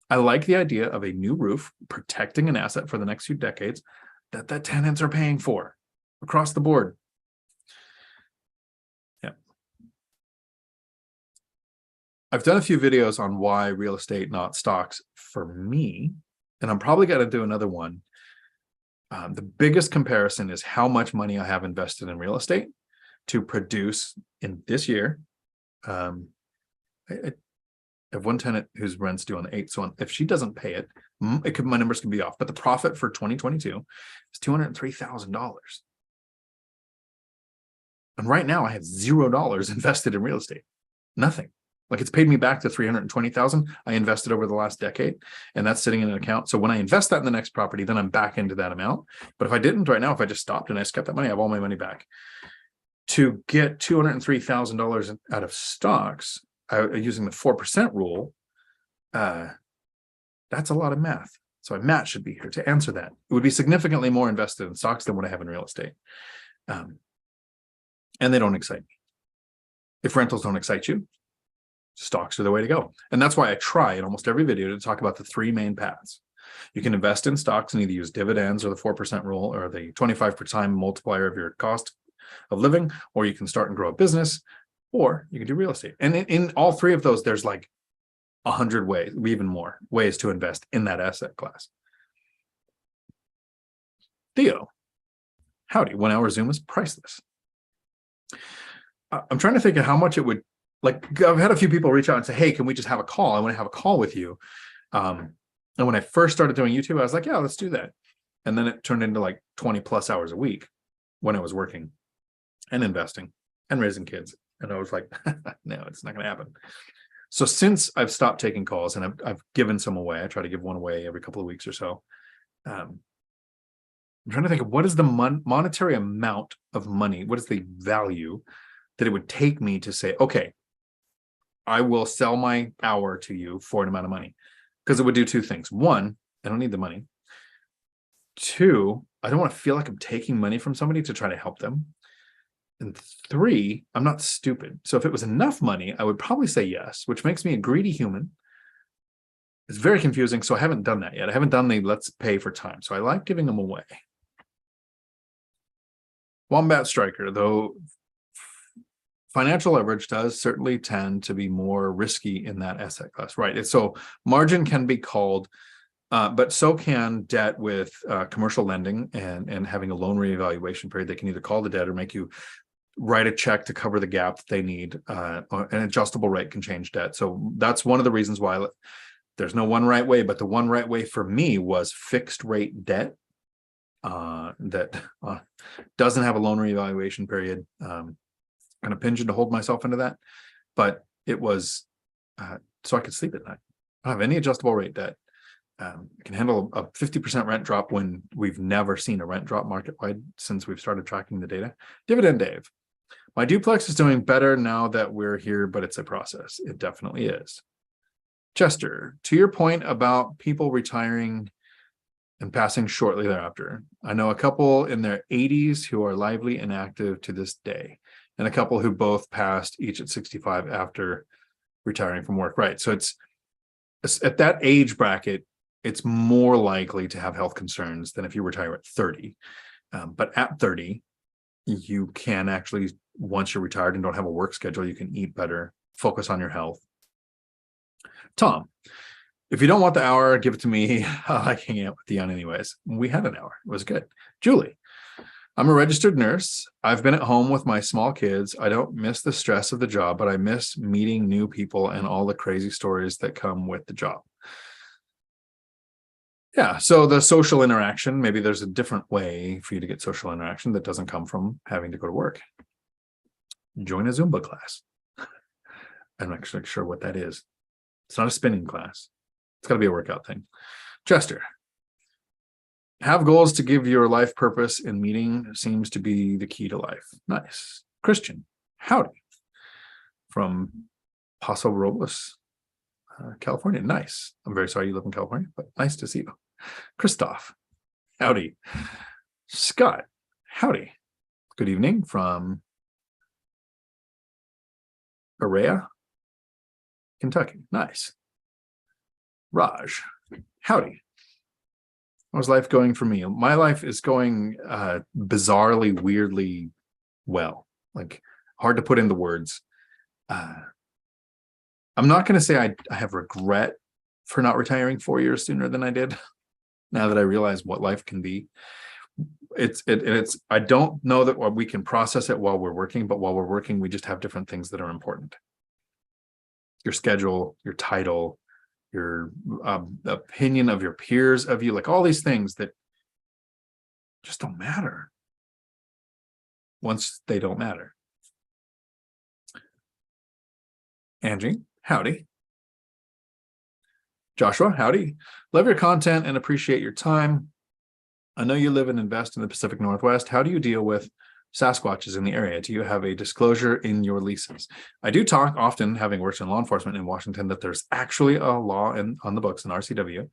I like the idea of a new roof protecting an asset for the next few decades that the tenants are paying for across the board. Yeah. I've done a few videos on why real estate, not stocks for me, and I'm probably going to do another one. The biggest comparison is how much money I have invested in real estate to produce in this year. I have one tenant whose rent's due on the 8th. So if she doesn't pay it, my numbers can be off. But the profit for 2022 is $203,000. And right now I have $0 invested in real estate. Nothing. Like it's paid me back to $320,000 I invested over the last decade. And that's sitting in an account. So when I invest that in the next property, then I'm back into that amount. But if I didn't right now, if I just stopped and I just kept that money, I have all my money back. To get $203,000 out of stocks, using the 4% rule, that's a lot of math. So Matt should be here to answer that. It would be significantly more invested in stocks than what I have in real estate. And they don't excite me. If rentals don't excite you, stocks are the way to go. And that's why I try in almost every video to talk about the three main paths. You can invest in stocks and either use dividends or the 4% rule or the 25% multiplier of your cost of living, or you can start and grow a business, or you can do real estate. And in all three of those, there's like 100 ways, even more ways to invest in that asset class. Theo, howdy, 1 hour Zoom is priceless. I'm trying to think of how much it would, like, I've had a few people reach out and say, hey, can we just have a call? I want to have a call with you. And when I first started doing YouTube, I was like, yeah, let's do that. And then it turned into like 20 plus hours a week when I was working and investing and raising kids. And I was like, no, it's not going to happen. So since I've stopped taking calls and I've given some away, I try to give one away every couple of weeks or so. I'm trying to think of what is the monetary amount of money, what is the value that it would take me to say, okay, I will sell my hour to you for an amount of money. Because it would do two things. One, I don't need the money. Two, I don't want to feel like I'm taking money from somebody to try to help them. And three, I'm not stupid. So if it was enough money, I would probably say yes, which makes me a greedy human. It's very confusing. So I haven't done that yet. I haven't done the let's pay for time. So I like giving them away. Wombat Striker, though financial leverage does certainly tend to be more risky in that asset class, right? So margin can be called, but so can debt with commercial lending and having a loan reevaluation period. They can either call the debt or make you write a check to cover the gap that they need. An adjustable rate can change debt. So that's one of the reasons why there's no one right way, but the one right way for me was fixed rate debt that doesn't have a loan reevaluation period. Kind of pinching to hold myself into that, but it was so I could sleep at night. I don't have any adjustable rate debt. I can handle a 50% rent drop when we've never seen a rent drop market-wide since we've started tracking the data. Dividend Dave. My duplex is doing better now that we're here, but it's a process. It definitely is. Chester, to your point about people retiring and passing shortly thereafter, I know a couple in their 80s who are lively and active to this day, and a couple who both passed each at 65 after retiring from work. Right. So it's at that age bracket, it's more likely to have health concerns than if you retire at 30. But at 30, you can actually, once you're retired and don't have a work schedule, you can eat better, focus on your health. Tom, if you don't want the hour, give it to me. I like hanging out with Dion anyways. We had an hour. It was good. Julie, I'm a registered nurse. I've been at home with my small kids. I don't miss the stress of the job, but I miss meeting new people and all the crazy stories that come with the job. Yeah, so the social interaction, maybe there's a different way for you to get social interaction that doesn't come from having to go to work. Join a Zumba class. I'm not actually sure what that is. It's not a spinning class. It's got to be a workout thing. Chester, have goals to give your life purpose, and meeting seems to be the key to life. Nice. Christian, howdy. From Paso Robles, California. Nice. I'm very sorry you live in California, but nice to see you. Christoph, howdy. Scott, howdy. Good evening from Berea, Kentucky. Nice. Raj, howdy. How's life going for me? My life is going bizarrely, weirdly well. Like, hard to put into words. I'm not going to say I have regret for not retiring 4 years sooner than I did. Now that I realize what life can be, it's I don't know that we can process it while we're working, but while we're working, we just have different things that are important. Your schedule, your title, your opinion of your peers of you, like all these things that just don't matter once they don't matter. Angie, howdy. Joshua, howdy. Love your content and appreciate your time. I know you live and invest in the Pacific Northwest. How do you deal with Sasquatches in the area? Do you have a disclosure in your leases? I do talk often, having worked in law enforcement in Washington, that there's actually a law on the books in RCW.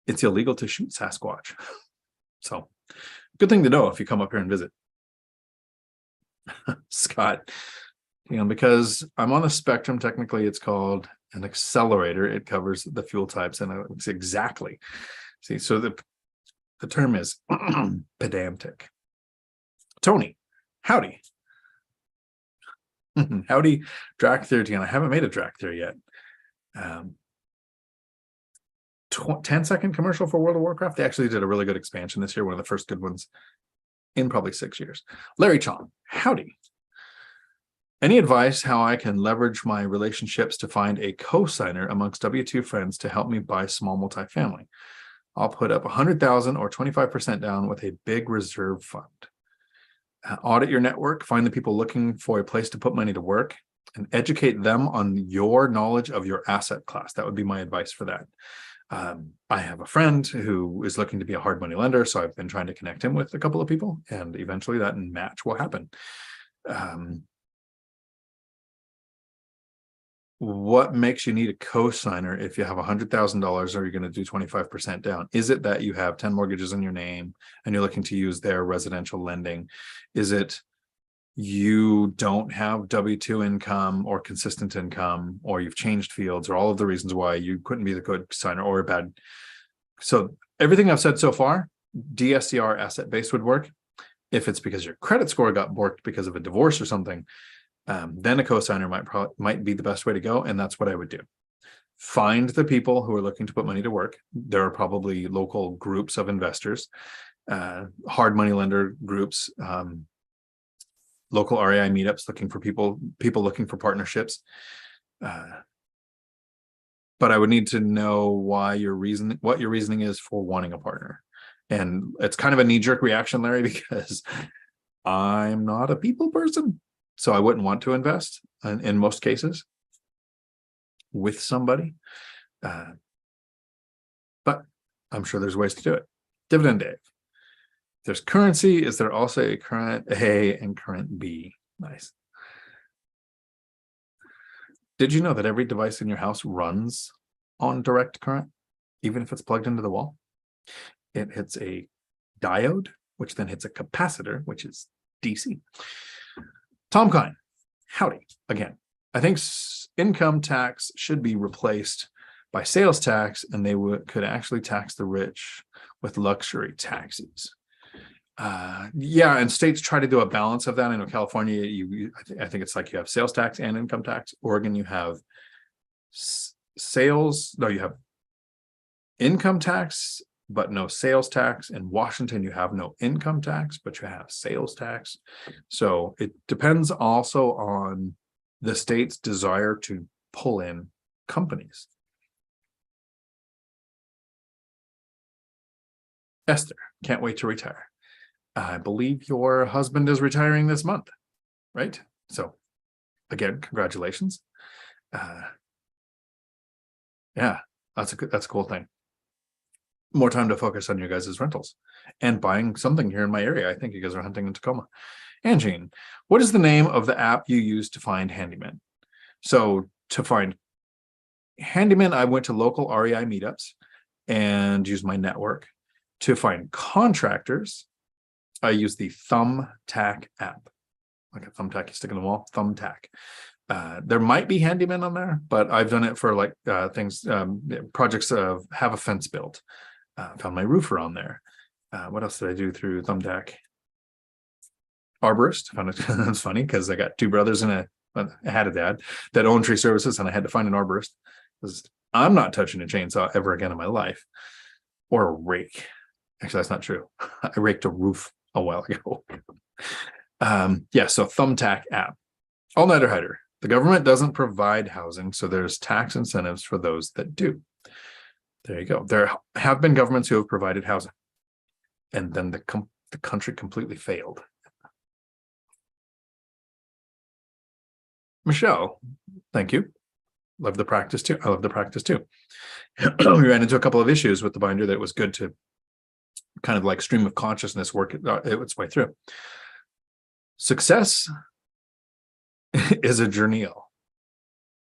It's illegal to shoot Sasquatch. So good thing to know if you come up here and visit. Scott, because I'm on the spectrum, technically it's called an accelerator. It covers the fuel types, and it's exactly. See, so the term is pedantic. Tony, howdy. Howdy, Drac 13. I haven't made a Drac there yet. 10-second commercial for World of Warcraft. They actually did a really good expansion this year, one of the first good ones in probably 6 years. Larry Chong, howdy. Any advice how I can leverage my relationships to find a co-signer amongst W-2 friends to help me buy small multifamily? I'll put up 100,000 or 25% down with a big reserve fund. Audit your network, find the people looking for a place to put money to work, and educate them on your knowledge of your asset class. That would be my advice for that. I have a friend who is looking to be a hard money lender, so I've been trying to connect him with a couple of people, and eventually that match will happen. What makes you need a co-signer if you have $100,000 or you're going to do 25% down? Is it that you have 10 mortgages in your name and you're looking to use their residential lending? Is it you don't have W-2 income or consistent income, or you've changed fields, or all of the reasons why you couldn't be the good signer or a bad? So everything I've said so far, DSCR asset base would work. If it's because your credit score got borked because of a divorce or something, then a cosigner might be the best way to go, and that's what I would do. Find the people who are looking to put money to work. There are probably local groups of investors, hard money lender groups, local REI meetups looking for people looking for partnerships. But I would need to know what your reasoning is for wanting a partner. And it's kind of a knee-jerk reaction, Larry, because I'm not a people person. So I wouldn't want to invest in most cases with somebody. But I'm sure there's ways to do it. Dividend Dave. There's currency. Is there also a current A and current B? Nice. Did you know that every device in your house runs on direct current, even if it's plugged into the wall? It hits a diode, which then hits a capacitor, which is DC. Tom Klein, howdy. Again, I think income tax should be replaced by sales tax, and they could actually tax the rich with luxury taxes. Yeah, and states try to do a balance of that. I know California, I think it's like you have sales tax and income tax. Oregon, you have you have income tax, but no sales tax. In Washington, you have no income tax, but you have sales tax. So it depends also on the state's desire to pull in companies. Esther, can't wait to retire. I believe your husband is retiring this month, right? So again, congratulations. Yeah, that's a cool thing. More time to focus on your guys' rentals and buying something here in my area. I think you guys are hunting in Tacoma. Angine, what is the name of the app you use to find handyman? So to find handyman, I went to local REI meetups and used my network. To find contractors, I use the Thumbtack app, like a thumbtack you stick in the wall. Thumbtack. There might be handyman on there, but I've done it for like projects of have a fence built. Found my roofer on there. What else did I do through Thumbtack? Arborist. Found it. That's funny because I got two brothers and I had a dad that owned tree services, and I had to find an arborist because I'm not touching a chainsaw ever again in my life, or a rake. Actually, that's not true. I raked a roof a while ago. Yeah, so Thumbtack app. All-nighter hider. The government doesn't provide housing, so there's tax incentives for those that do. There you go. There have been governments who have provided housing, and then the country completely failed. Michelle, thank you. Love the practice too. I love the practice too. We ran into a couple of issues with the binder that it was good to kind of like stream of consciousness work its way through. Success is a journey.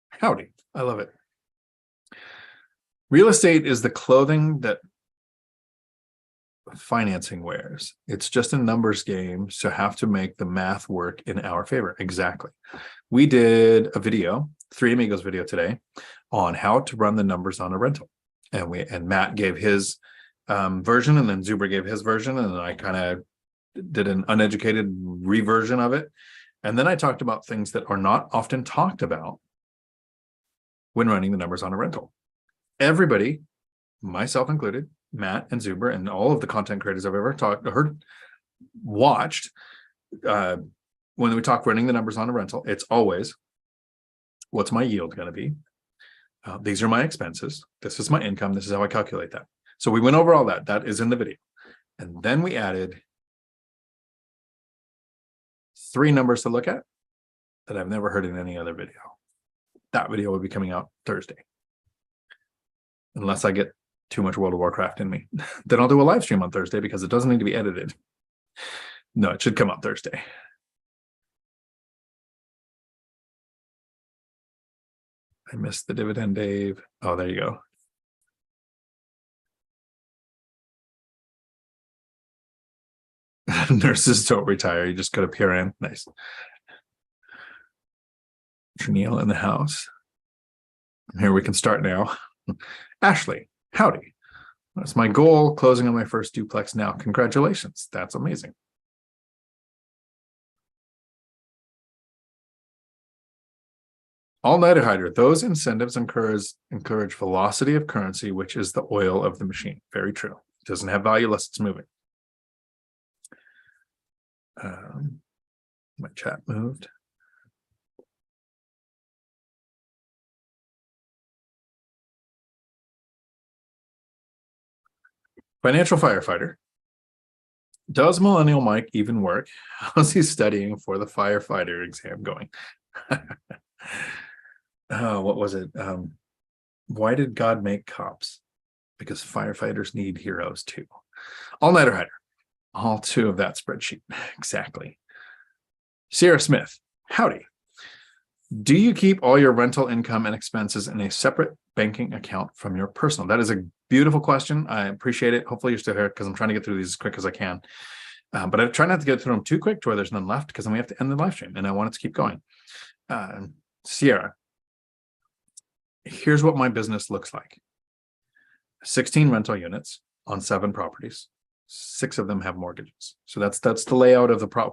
Howdy. I love it. Real estate is the clothing that financing wears. It's just a numbers game, so have to make the math work in our favor. Exactly. We did a video, Three Amigos video today, on how to run the numbers on a rental. And Matt gave his version, and then Zuber gave his version, and then I kind of did an uneducated reversion of it. And then I talked about things that are not often talked about when running the numbers on a rental. Everybody, myself included, Matt and Zuber, and all of the content creators I've ever watched, when we talk running the numbers on a rental, it's always, what's my yield going to be? These are my expenses. This is my income. This is how I calculate that. So we went over all that. That is in the video. And then we added 3 numbers to look at that I've never heard in any other video. That video will be coming out Thursday. Unless I get too much World of Warcraft in me. Then I'll do a live stream on Thursday because it doesn't need to be edited. No, it should come out Thursday. I missed the dividend, Dave. Oh, there you go. Nurses don't retire. You just go to PRN. Nice. Neil in the house. Here we can start now. Ashley, howdy. That's my goal, closing on my first duplex now. Congratulations. That's amazing. All-nighter hider. Those incentives encourage velocity of currency, which is the oil of the machine. Very true. It doesn't have value unless it's moving. My chat moved. Financial firefighter. Does Millennial Mike even work? How's he studying for the firefighter exam going? What was it? Why did God make cops? Because firefighters need heroes too. All-nighter hider. All two of that spreadsheet. Exactly. Sierra Smith. Howdy. Do you keep all your rental income and expenses in a separate banking account from your personal? That is a beautiful question. I appreciate it. Hopefully you're still here because I'm trying to get through these as quick as I can. But I try not to get through them too quick to where there's none left, because then we have to end the live stream and I want it to keep going. Sierra, here's what my business looks like. 16 rental units on 7 properties. 6 of them have mortgages. So that's the layout of the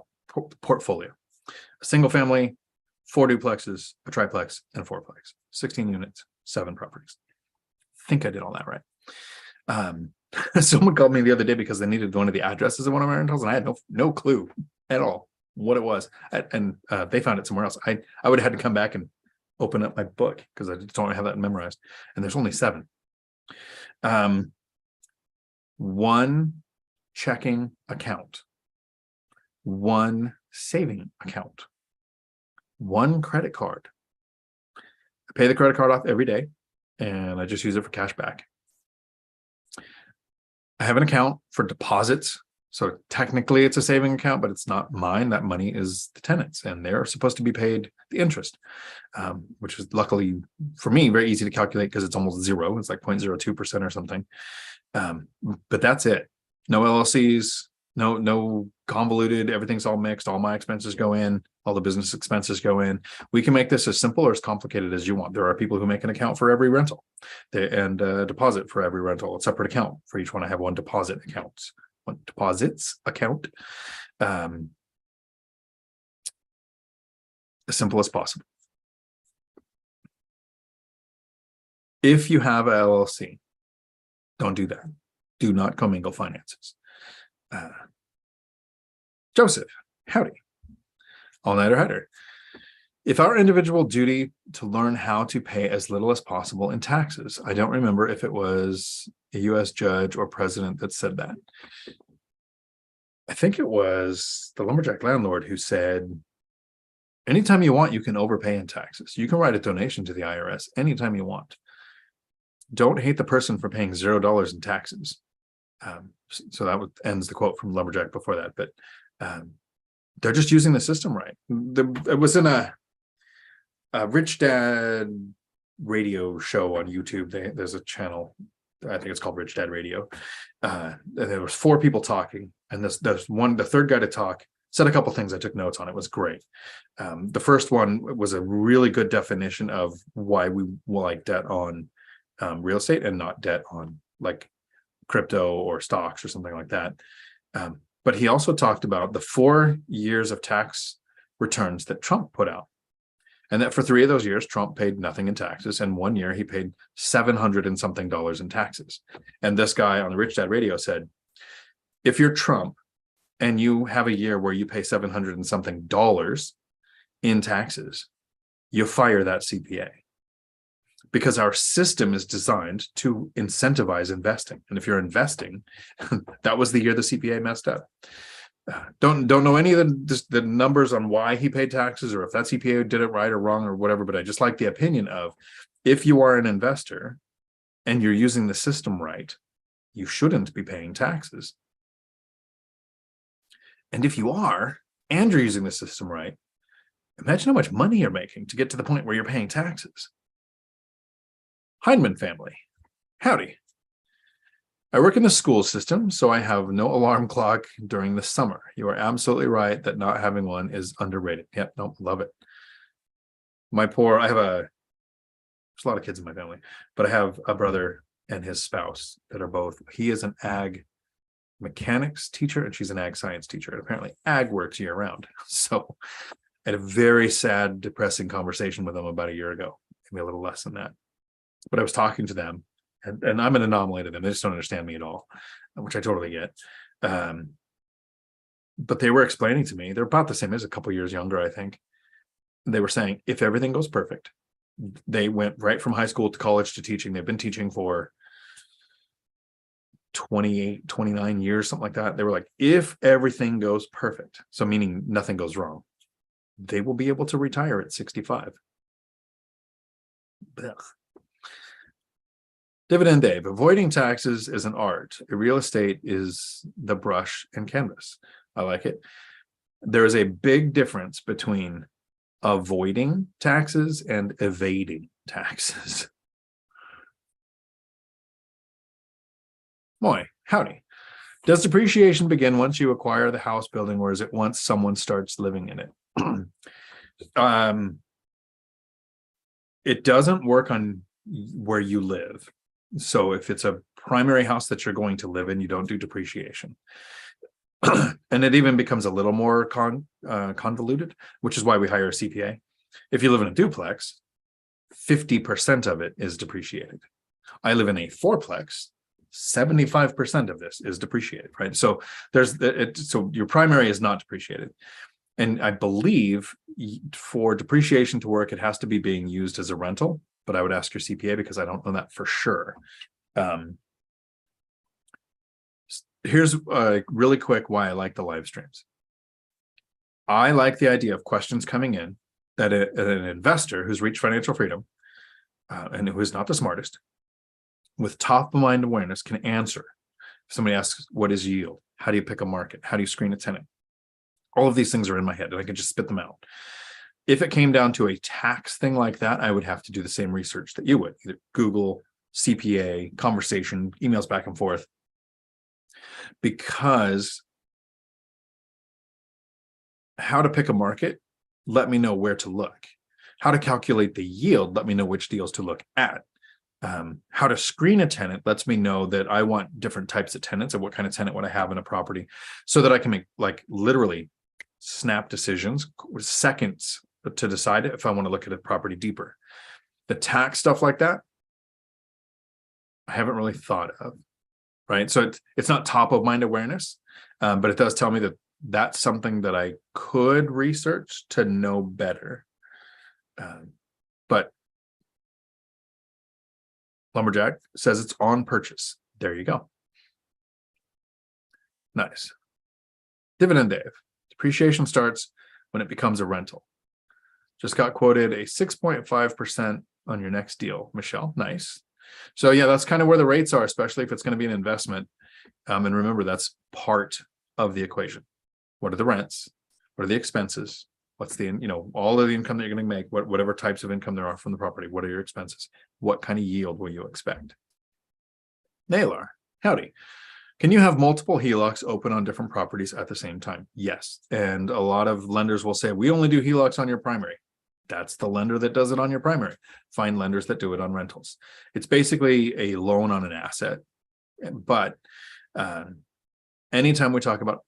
portfolio. A single family, 4 duplexes, a triplex, and a fourplex. 16 units, 7 properties. I think I did all that right. Someone called me the other day because they needed one of the addresses of one of my rentals, and I had no clue at all what it was. And they found it somewhere else. I would have had to come back and open up my book because I just don't have that memorized. And there's only 7. 1 checking account, 1 saving account, 1 credit card. I pay the credit card off every day, and I just use it for cash back. I have an account for deposits. So technically it's a saving account, but it's not mine. That money is the tenants, and they're supposed to be paid the interest, which is luckily for me very easy to calculate because it's almost 0. It's like 0.02% or something. But that's it. No LLCs, no convoluted. Everything's all mixed. All my expenses go in. All the business expenses go in. We can make this as simple or as complicated as you want. There are people who make an account for every rental and a deposit for every rental, a separate account for each one. I have 1 deposit account, 1 deposits account. As simple as possible. If you have a LLC, don't do that. Do not commingle finances. Joseph, howdy. All-nighter hider. If our individual duty to learn how to pay as little as possible in taxes, I don't remember if it was a U.S. judge or president that said that. I think it was the lumberjack landlord who said, anytime you want, you can overpay in taxes. You can write a donation to the IRS anytime you want. Don't hate the person for paying $0 in taxes. So that ends the quote from lumberjack before that. But they're just using the system right. It was in a Rich Dad radio show on YouTube. There's a channel, I think it's called Rich Dad Radio. There was 4 people talking, and the third guy to talk said a couple things. I took notes on. It was great. The first one was a really good definition of why we like debt on real estate and not debt on like crypto or stocks or something like that. But he also talked about the 4 years of tax returns that Trump put out. And that for 3 of those years, Trump paid nothing in taxes. And 1 year he paid $700 and something in taxes. And this guy on the Rich Dad Radio said, if you're Trump and you have a year where you pay $700 and something in taxes, you fire that CPA. Because our system is designed to incentivize investing. And if you're investing, that was the year the CPA messed up. Don't know any of the numbers on why he paid taxes or if that CPA did it right or wrong or whatever, but I just like the opinion of, if you are an investor and you're using the system right, you shouldn't be paying taxes. And if you are, and you're using the system right, imagine how much money you're making to get to the point where you're paying taxes. Heinemann family, howdy. I work in the school system, so I have no alarm clock during the summer. You are absolutely right that not having one is underrated. Yep, no, love it. There's a lot of kids in my family, but I have a brother and his spouse that are both, he is an ag mechanics teacher and she's an ag science teacher. And apparently ag works year round. So I had a very sad, depressing conversation with them about a year ago, maybe a little less than that. But I was talking to them, and I'm an anomaly to them. They just don't understand me at all, which I totally get. But they were explaining to me, they're about the same as a couple years younger, I think. They were saying, if everything goes perfect, they went right from high school to college to teaching. They've been teaching for 28, 29 years, something like that. They were like, if everything goes perfect, so meaning nothing goes wrong, they will be able to retire at 65. Ugh. Dividend Dave, avoiding taxes is an art. Real estate is the brush and canvas. I like it. There is a big difference between avoiding taxes and evading taxes. Moy, howdy. Does depreciation begin once you acquire the house building, or is it once someone starts living in it? It doesn't work on where you live. So if it's a primary house that you're going to live in, you don't do depreciation. And it even becomes a little more convoluted, which is why we hire a CPA. If you live in a duplex, 50% of it is depreciated. I live in a fourplex, 75% of this is depreciated, right? So so your primary is not depreciated. And I believe for depreciation to work, it has to be being used as a rental, but I would ask your CPA because I don't know that for sure. Here's really quick why I like the live streams. I like the idea of questions coming in that an investor who's reached financial freedom and who is not the smartest, with top of mind awareness, can answer. If somebody asks, what is yield? How do you pick a market? How do you screen a tenant? All of these things are in my head and I can just spit them out. If it came down to a tax thing like that, I would have to do the same research that you would, either Google, CPA, conversation, emails back and forth. Because how to pick a market, let me know where to look. How to calculate the yield, let me know which deals to look at. How to screen a tenant lets me know that I want different types of tenants and what kind of tenant would I have in a property, so that I can make like literally snap decisions, seconds to decide if I want to look at a property deeper. The tax stuff like that, I haven't really thought of, right? So it's not top of mind awareness, but it does tell me that that's something that I could research to know better. But Lumberjack says it's on purchase. There you go. Nice. Dividend Dave. Depreciation starts when it becomes a rental. Just got quoted a 6.5% on your next deal, Michelle. Nice. So yeah, that's kind of where the rates are, especially if it's going to be an investment. And remember, that's part of the equation. What are the rents? What are the expenses? What's the, all of the income that you're going to make, whatever types of income there are from the property. What are your expenses? What kind of yield will you expect? Naylor, howdy. Can you have multiple HELOCs open on different properties at the same time? Yes. And a lot of lenders will say, we only do HELOCs on your primary. That's the lender that does it on your primary. Find lenders that do it on rentals. It's basically a loan on an asset. But anytime we talk about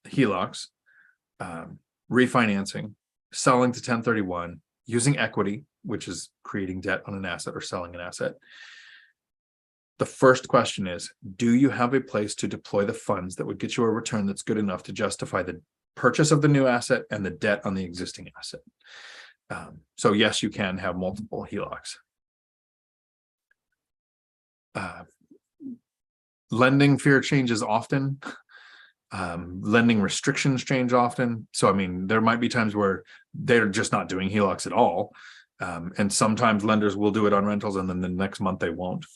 HELOCs, refinancing, selling to 1031, using equity, which is creating debt on an asset or selling an asset, the first question is, do you have a place to deploy the funds that would get you a return that's good enough to justify the purchase of the new asset and the debt on the existing asset? So yes, you can have multiple HELOCs. Lending fear changes often. Lending restrictions change often. So, I mean, there might be times where they're just not doing HELOCs at all. And sometimes lenders will do it on rentals and then the next month they won't.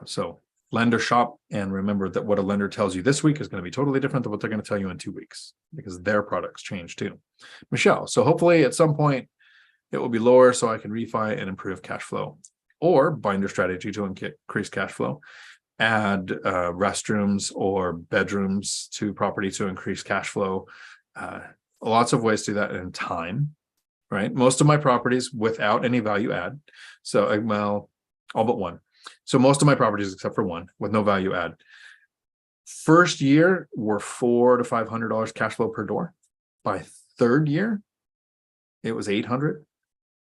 So lender shop and remember that what a lender tells you this week is going to be totally different than what they're going to tell you in 2 weeks because their products change too. Michelle, so hopefully at some point it will be lower so I can refi and improve cash flow, or binder strategy to increase cash flow. Add restrooms or bedrooms to property to increase cash flow. Lots of ways to do that in time, right? Most of my properties without any value add. So, well, all but one. So most of my properties, except for one, with no value add. First year were $400 to $500 cash flow per door. By third year, it was 800.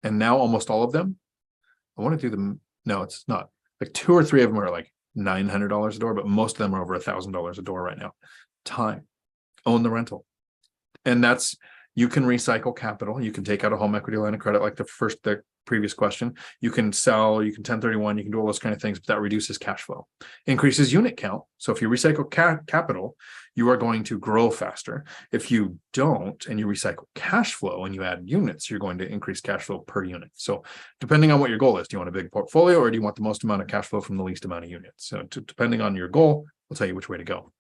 And now almost all of them, I want to do them. No, it's not. Like 2 or 3 of them are like $900 a door, but most of them are over $1,000 a door right now. Time, own the rental. And that's, you can recycle capital. You can take out a home equity line of credit, like the previous question. You can sell, you can 1031, you can do all those kind of things, but that reduces cash flow, increases unit count. So if you recycle capital, you are going to grow faster. If you don't, and you recycle cash flow and you add units, you're going to increase cash flow per unit. So depending on what your goal is, do you want a big portfolio or do you want the most amount of cash flow from the least amount of units? So depending on your goal, we'll tell you which way to go.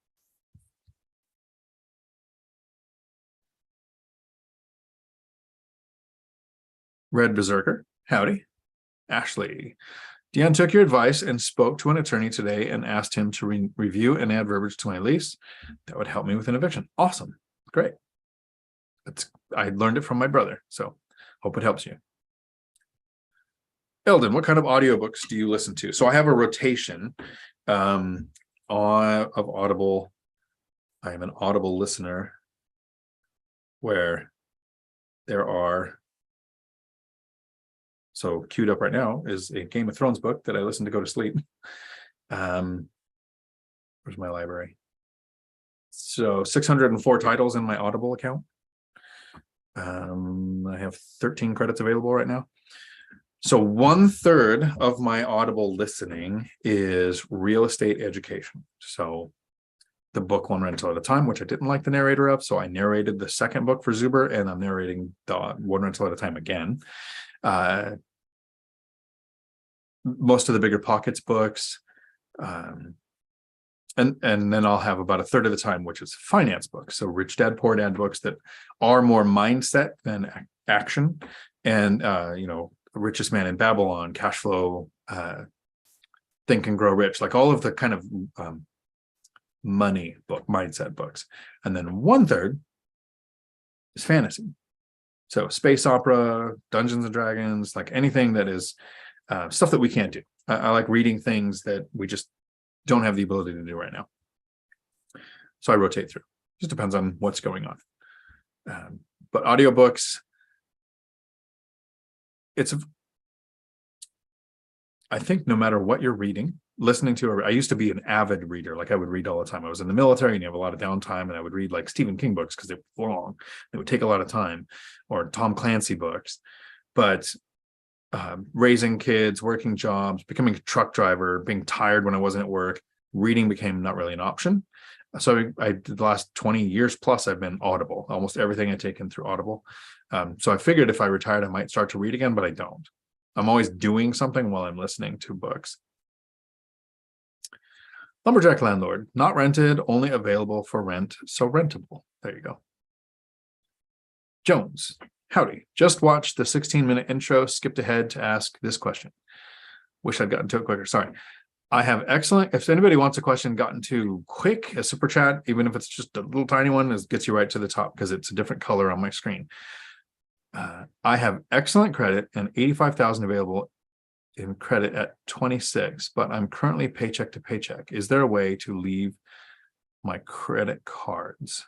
Red Berserker, howdy. Ashley, Dion took your advice and spoke to an attorney today and asked him to review and add verbiage to my lease. That would help me with an eviction. Awesome. Great. I learned it from my brother, so hope it helps you. Eldon, what kind of audiobooks do you listen to? So I have a rotation of Audible. I am an Audible listener where there are, so queued up right now is a Game of Thrones book that I listen to go to sleep. Where's my library? So 604 titles in my Audible account. I have 13 credits available right now. So 1/3 of my Audible listening is real estate education. So the book One Rental at a Time, which I didn't like the narrator of. So I narrated the second book for Zuber, and I'm narrating the One Rental at a Time again. Most of the BiggerPockets books, and then I'll have about 1/3 of the time, which is finance books. So Rich Dad Poor Dad books that are more mindset than action, and Richest Man in Babylon, Cash Flow, Think and Grow Rich, like all of the kind of money book mindset books. And then 1/3 is fantasy. So space opera, Dungeons and Dragons, like anything that is stuff that we can't do. I like reading things that we just don't have the ability to do right now. So I rotate through. Just depends on what's going on. But audiobooks, I think no matter what you're reading, listening to, I used to be an avid reader. Like I would read all the time. I was in the military and you have a lot of downtime, and I would read like Stephen King books because they're long. They would take a lot of time, or Tom Clancy books. But raising kids, working jobs, becoming a truck driver, being tired when I wasn't at work, reading became not really an option. So the last 20 years plus, I've been Audible. Almost everything I've taken through Audible. So I figured if I retired, I might start to read again, but I don't. I'm always doing something while I'm listening to books. Lumberjack Landlord, not rented, only available for rent, so rentable. There you go. Jones, howdy. Just watched the 16-minute intro, skipped ahead to ask this question. Wish I'd gotten to it quicker. Sorry. I have excellent, if anybody wants a question gotten to quick, a super chat, even if it's just a little tiny one, it gets you right to the top because it's a different color on my screen. I have excellent credit and 85,000 available in credit at 26, but I'm currently paycheck to paycheck. Is there a way to leave my credit cards?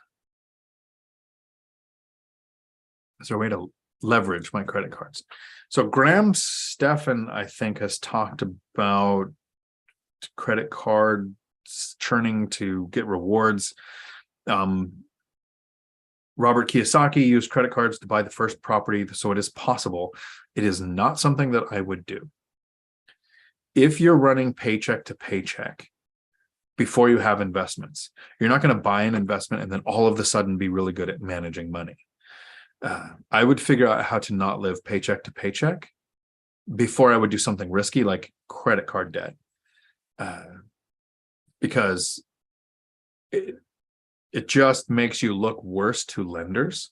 Is there a way to leverage my credit cards? So Graham Stephan, I think, has talked about credit cards churning to get rewards. Robert Kiyosaki used credit cards to buy the first property, so it is possible. It is not something that I would do. If you're running paycheck to paycheck before you have investments, you're not going to buy an investment and then all of a sudden be really good at managing money. I would figure out how to not live paycheck to paycheck before I would do something risky like credit card debt. Because it just makes you look worse to lenders,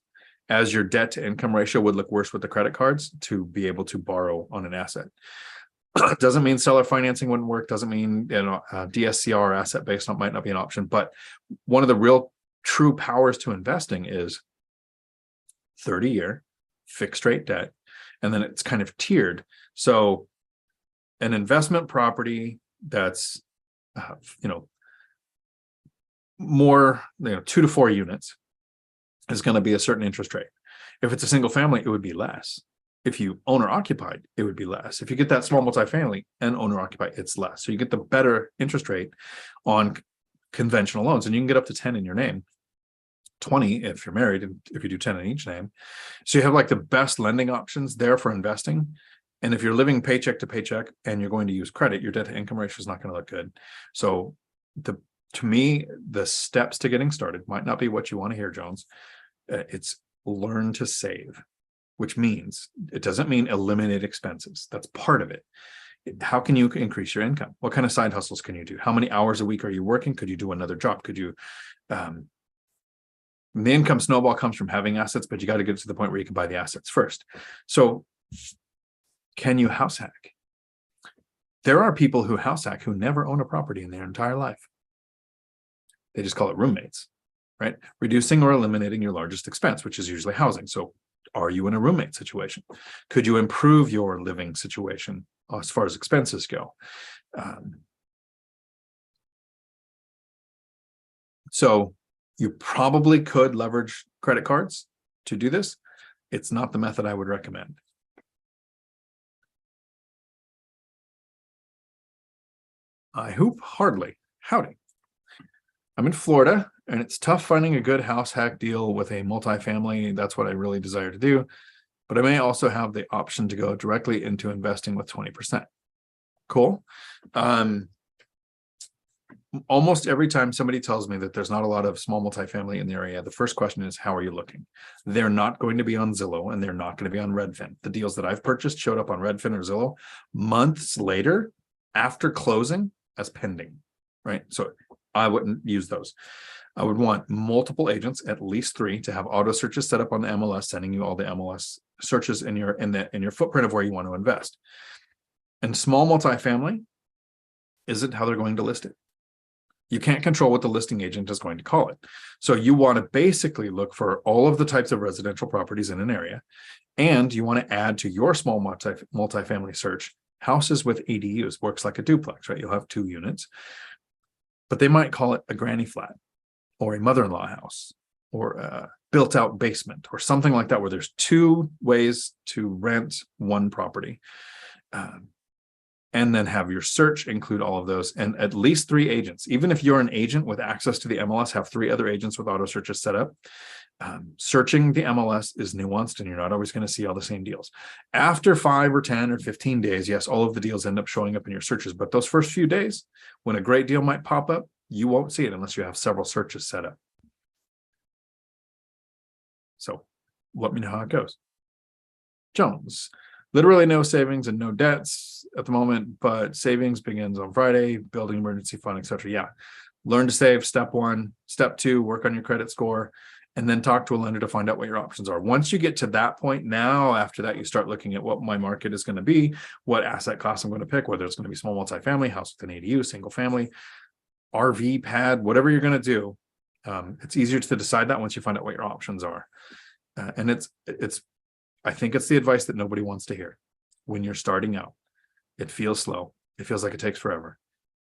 as your debt to income ratio would look worse with the credit cards to be able to borrow on an asset. Doesn't mean seller financing wouldn't work. Doesn't mean DSCR asset based might not be an option. But one of the real true powers to investing is 30-year fixed rate debt, and then it's kind of tiered. So an investment property that's more 2 to 4 units is going to be a certain interest rate. If it's a single family, it would be less. If you owner occupied, it would be less. If you get that small multifamily and owner occupied, it's less. So you get the better interest rate on conventional loans, and you can get up to 10 in your name, 20 if you're married, and if you do 10 in each name. So you have like the best lending options there for investing. And if you're living paycheck to paycheck and you're going to use credit, your debt to income ratio is not going to look good. So to me, the steps to getting started might not be what you want to hear, Jones. It's learn to save, which means it doesn't mean eliminate expenses. That's part of it. How can you increase your income? What kind of side hustles can you do? How many hours a week are you working? Could you do another job? Could you, the income snowball comes from having assets, but you got to get to the point where you can buy the assets first. So can you house hack? There are people who house hack who never own a property in their entire life. They just call it roommates, right? Reducing or eliminating your largest expense, which is usually housing. So are you in a roommate situation? Could you improve your living situation as far as expenses go? So you probably could leverage credit cards to do this. It's not the method I would recommend. I hope hardly. Howdy. I'm in Florida, and it's tough finding a good house hack deal with a multifamily. That's what I really desire to do. But I may also have the option to go directly into investing with 20%. Cool. Almost every time somebody tells me that there's not a lot of small multifamily in the area, the first question is, how are you looking? They're not going to be on Zillow, and they're not going to be on Redfin. The deals that I've purchased showed up on Redfin or Zillow months later after closing as pending, right? So I wouldn't use those. I would want multiple agents, at least 3, to have auto searches set up on the MLS, sending you all the MLS searches in your footprint of where you want to invest. And small multifamily isn't how they're going to list it. You can't control what the listing agent is going to call it. So you want to basically look for all of the types of residential properties in an area, and you want to add to your small multifamily search houses with ADUs. Works like a duplex, right? You'll have 2 units, but they might call it a granny flat or a mother-in-law house or a built-out basement or something like that, where there's 2 ways to rent one property. And then have your search include all of those, and at least 3 agents. Even if you're an agent with access to the MLS, have 3 other agents with auto searches set up. Searching the MLS is nuanced, and you're not always going to see all the same deals. After 5 or 10 or 15 days, yes, all of the deals end up showing up in your searches. But those first few days, when a great deal might pop up, you won't see it unless you have several searches set up. So let me know how it goes. Jones. Literally no savings and no debts at the moment, but savings begins on Friday, building emergency fund, etc. Yeah. Learn to save, step 1. Step 2, work on your credit score, and then talk to a lender to find out what your options are. Once you get to that point, now after that, you start looking at what my market is going to be, what asset class I'm going to pick, whether it's going to be small multifamily, house with an ADU, single family, RV pad, whatever you're going to do. It's easier to decide that once you find out what your options are. And I think it's the advice that nobody wants to hear. When you're starting out, it feels slow. It feels like it takes forever.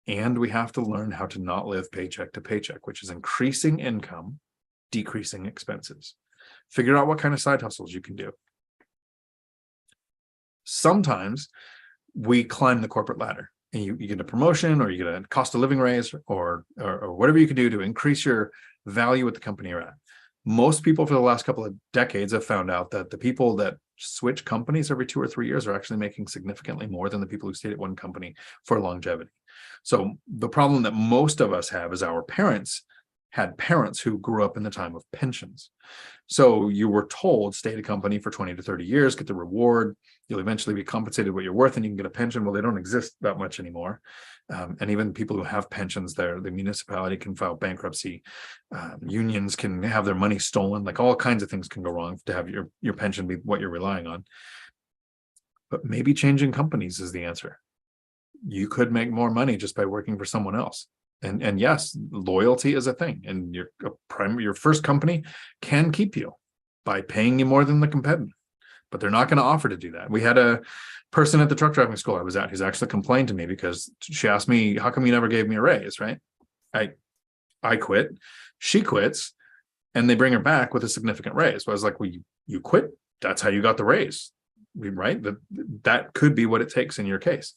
And we have to learn how to not live paycheck to paycheck, which is increasing income, decreasing expenses. Figure out what kind of side hustles you can do. Sometimes we climb the corporate ladder, and you get a promotion, or you get a cost of living raise, or whatever you can do to increase your value at the company you're at. Most people for the last couple of decades have found out that the people that switch companies every 2 or 3 years are actually making significantly more than the people who stayed at one company for longevity. So the problem that most of us have is our parents had parents who grew up in the time of pensions. So you were told, stay at a company for 20 to 30 years, get the reward, you'll eventually be compensated what you're worth, and you can get a pension. Well, they don't exist that much anymore. And even people who have pensions there, the municipality can file bankruptcy. Unions can have their money stolen. Like, all kinds of things can go wrong to have your pension be what you're relying on. But maybe changing companies is the answer. You could make more money just by working for someone else. And yes, loyalty is a thing, and your first company can keep you by paying you more than the competitor, but they're not going to offer to do that. We had a person at the truck driving school I was at who's actually complained to me because she asked me, how come you never gave me a raise, right? I quit, she quits, and they bring her back with a significant raise. So I was like, well, you quit. That's how you got the raise, right? That could be what it takes in your case.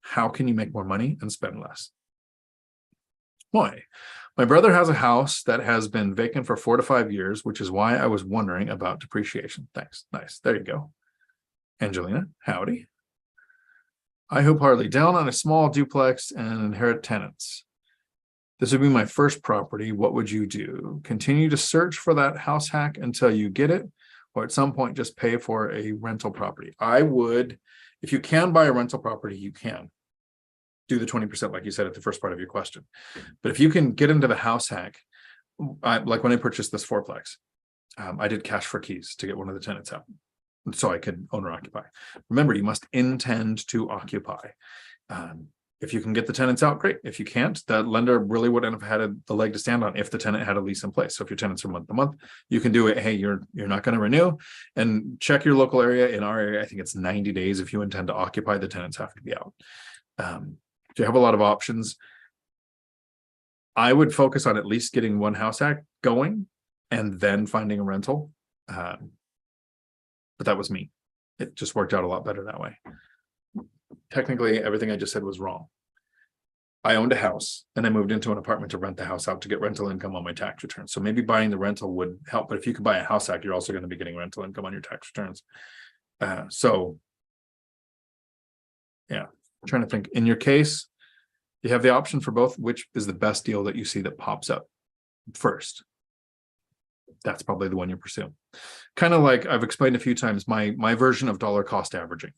How can you make more money and spend less? Why? My brother has a house that has been vacant for 4 to 5 years, which is why I was wondering about depreciation. Thanks. Nice. There you go. Angelina, howdy. I hope hardly down on a small duplex and inherit tenants. This would be my first property. What would you do? Continue to search for that house hack until you get it, or at some point just pay for a rental property? I would, if you can buy a rental property, you can do the 20%, like you said at the first part of your question. But if you can get into the house hack, like when I purchased this fourplex, I did cash for keys to get one of the tenants out, so I could owner occupy. Remember, you must intend to occupy. If you can get the tenants out, great. If you can't, that lender really wouldn't have had the leg to stand on if the tenant had a lease in place. So if your tenants are month to month, you can do it. Hey, you're not going to renew, and check your local area. In our area, I think it's 90 days. If you intend to occupy, the tenants have to be out. So you have a lot of options. I would focus on at least getting one house hack going and then finding a rental. But that was me. It just worked out a lot better that way. Technically, everything I just said was wrong. I owned a house and I moved into an apartment to rent the house out to get rental income on my tax returns. So maybe buying the rental would help, but if you could buy a house hack, you're also going to be getting rental income on your tax returns. So yeah, I'm trying to think. In your case, you have the option for both. Which is the best deal that you see that pops up first? That's probably the one you pursue. Kind of like I've explained a few times, my version of dollar cost averaging.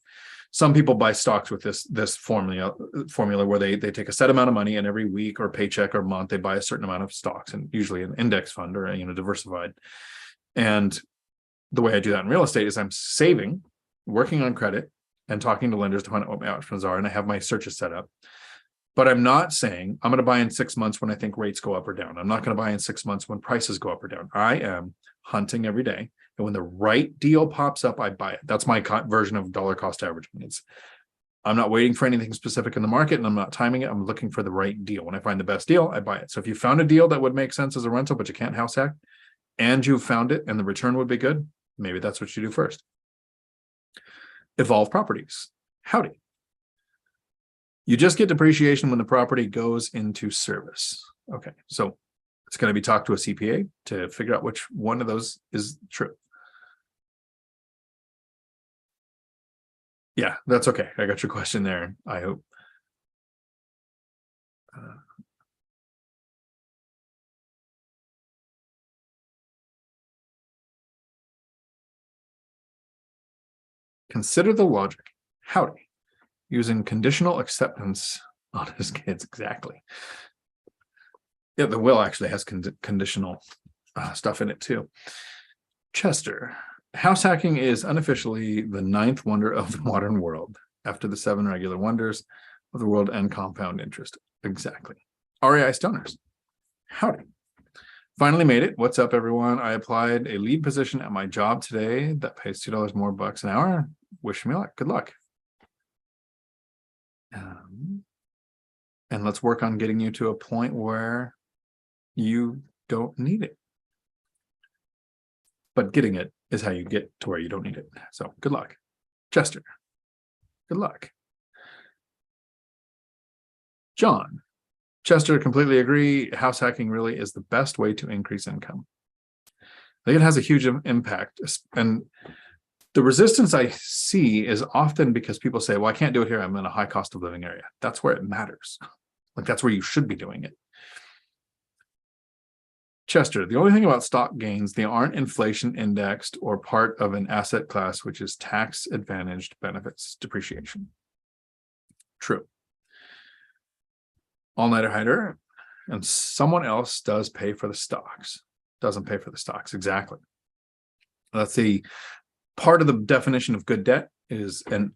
Some people buy stocks with this formula where they take a set amount of money, and every week or paycheck or month they buy a certain amount of stocks, and usually an index fund or diversified. And the way I do that in real estate is I'm saving, working on credit, and talking to lenders to find out what my options are, and I have my searches set up. But I'm not saying I'm going to buy in 6 months when I think rates go up or down. I'm not going to buy in 6 months when prices go up or down. I am hunting every day. And when the right deal pops up, I buy it. That's my version of dollar cost averaging. I'm not waiting for anything specific in the market, and I'm not timing it. I'm looking for the right deal. When I find the best deal, I buy it. So if you found a deal that would make sense as a rental, but you can't house hack, and you found it and the return would be good, maybe that's what you do first. Evolve properties. Howdy. You just get depreciation when the property goes into service. Okay, so it's going to be talked to a CPA to figure out which one of those is true. Yeah, that's okay. I got your question there, I hope. Consider the logic. Howdy. Using conditional acceptance on his kids. Exactly. Yeah, the will actually has conditional stuff in it too. Chester. House hacking is unofficially the 9th wonder of the modern world, after the 7 regular wonders of the world and compound interest. Exactly. REI Stoners. Howdy. Finally made it. What's up, everyone? I applied a lead position at my job today that pays $2 more bucks an hour. Wish me luck. Good luck. And let's work on getting you to a point where you don't need it. But getting it is how you get to where you don't need it. So good luck. Chester, good luck. John. Chester, completely agree. House hacking really is the best way to increase income. I think it has a huge impact. And the resistance I see is often because people say, well, I can't do it here. I'm in a high cost of living area. That's where it matters. Like, that's where you should be doing it. Chester, the only thing about stock gains, they aren't inflation indexed or part of an asset class, which is tax advantaged benefits depreciation. True. All-nighter hider, and someone else does pay for the stocks. Doesn't pay for the stocks. Exactly. That's the part of the definition of good debt is an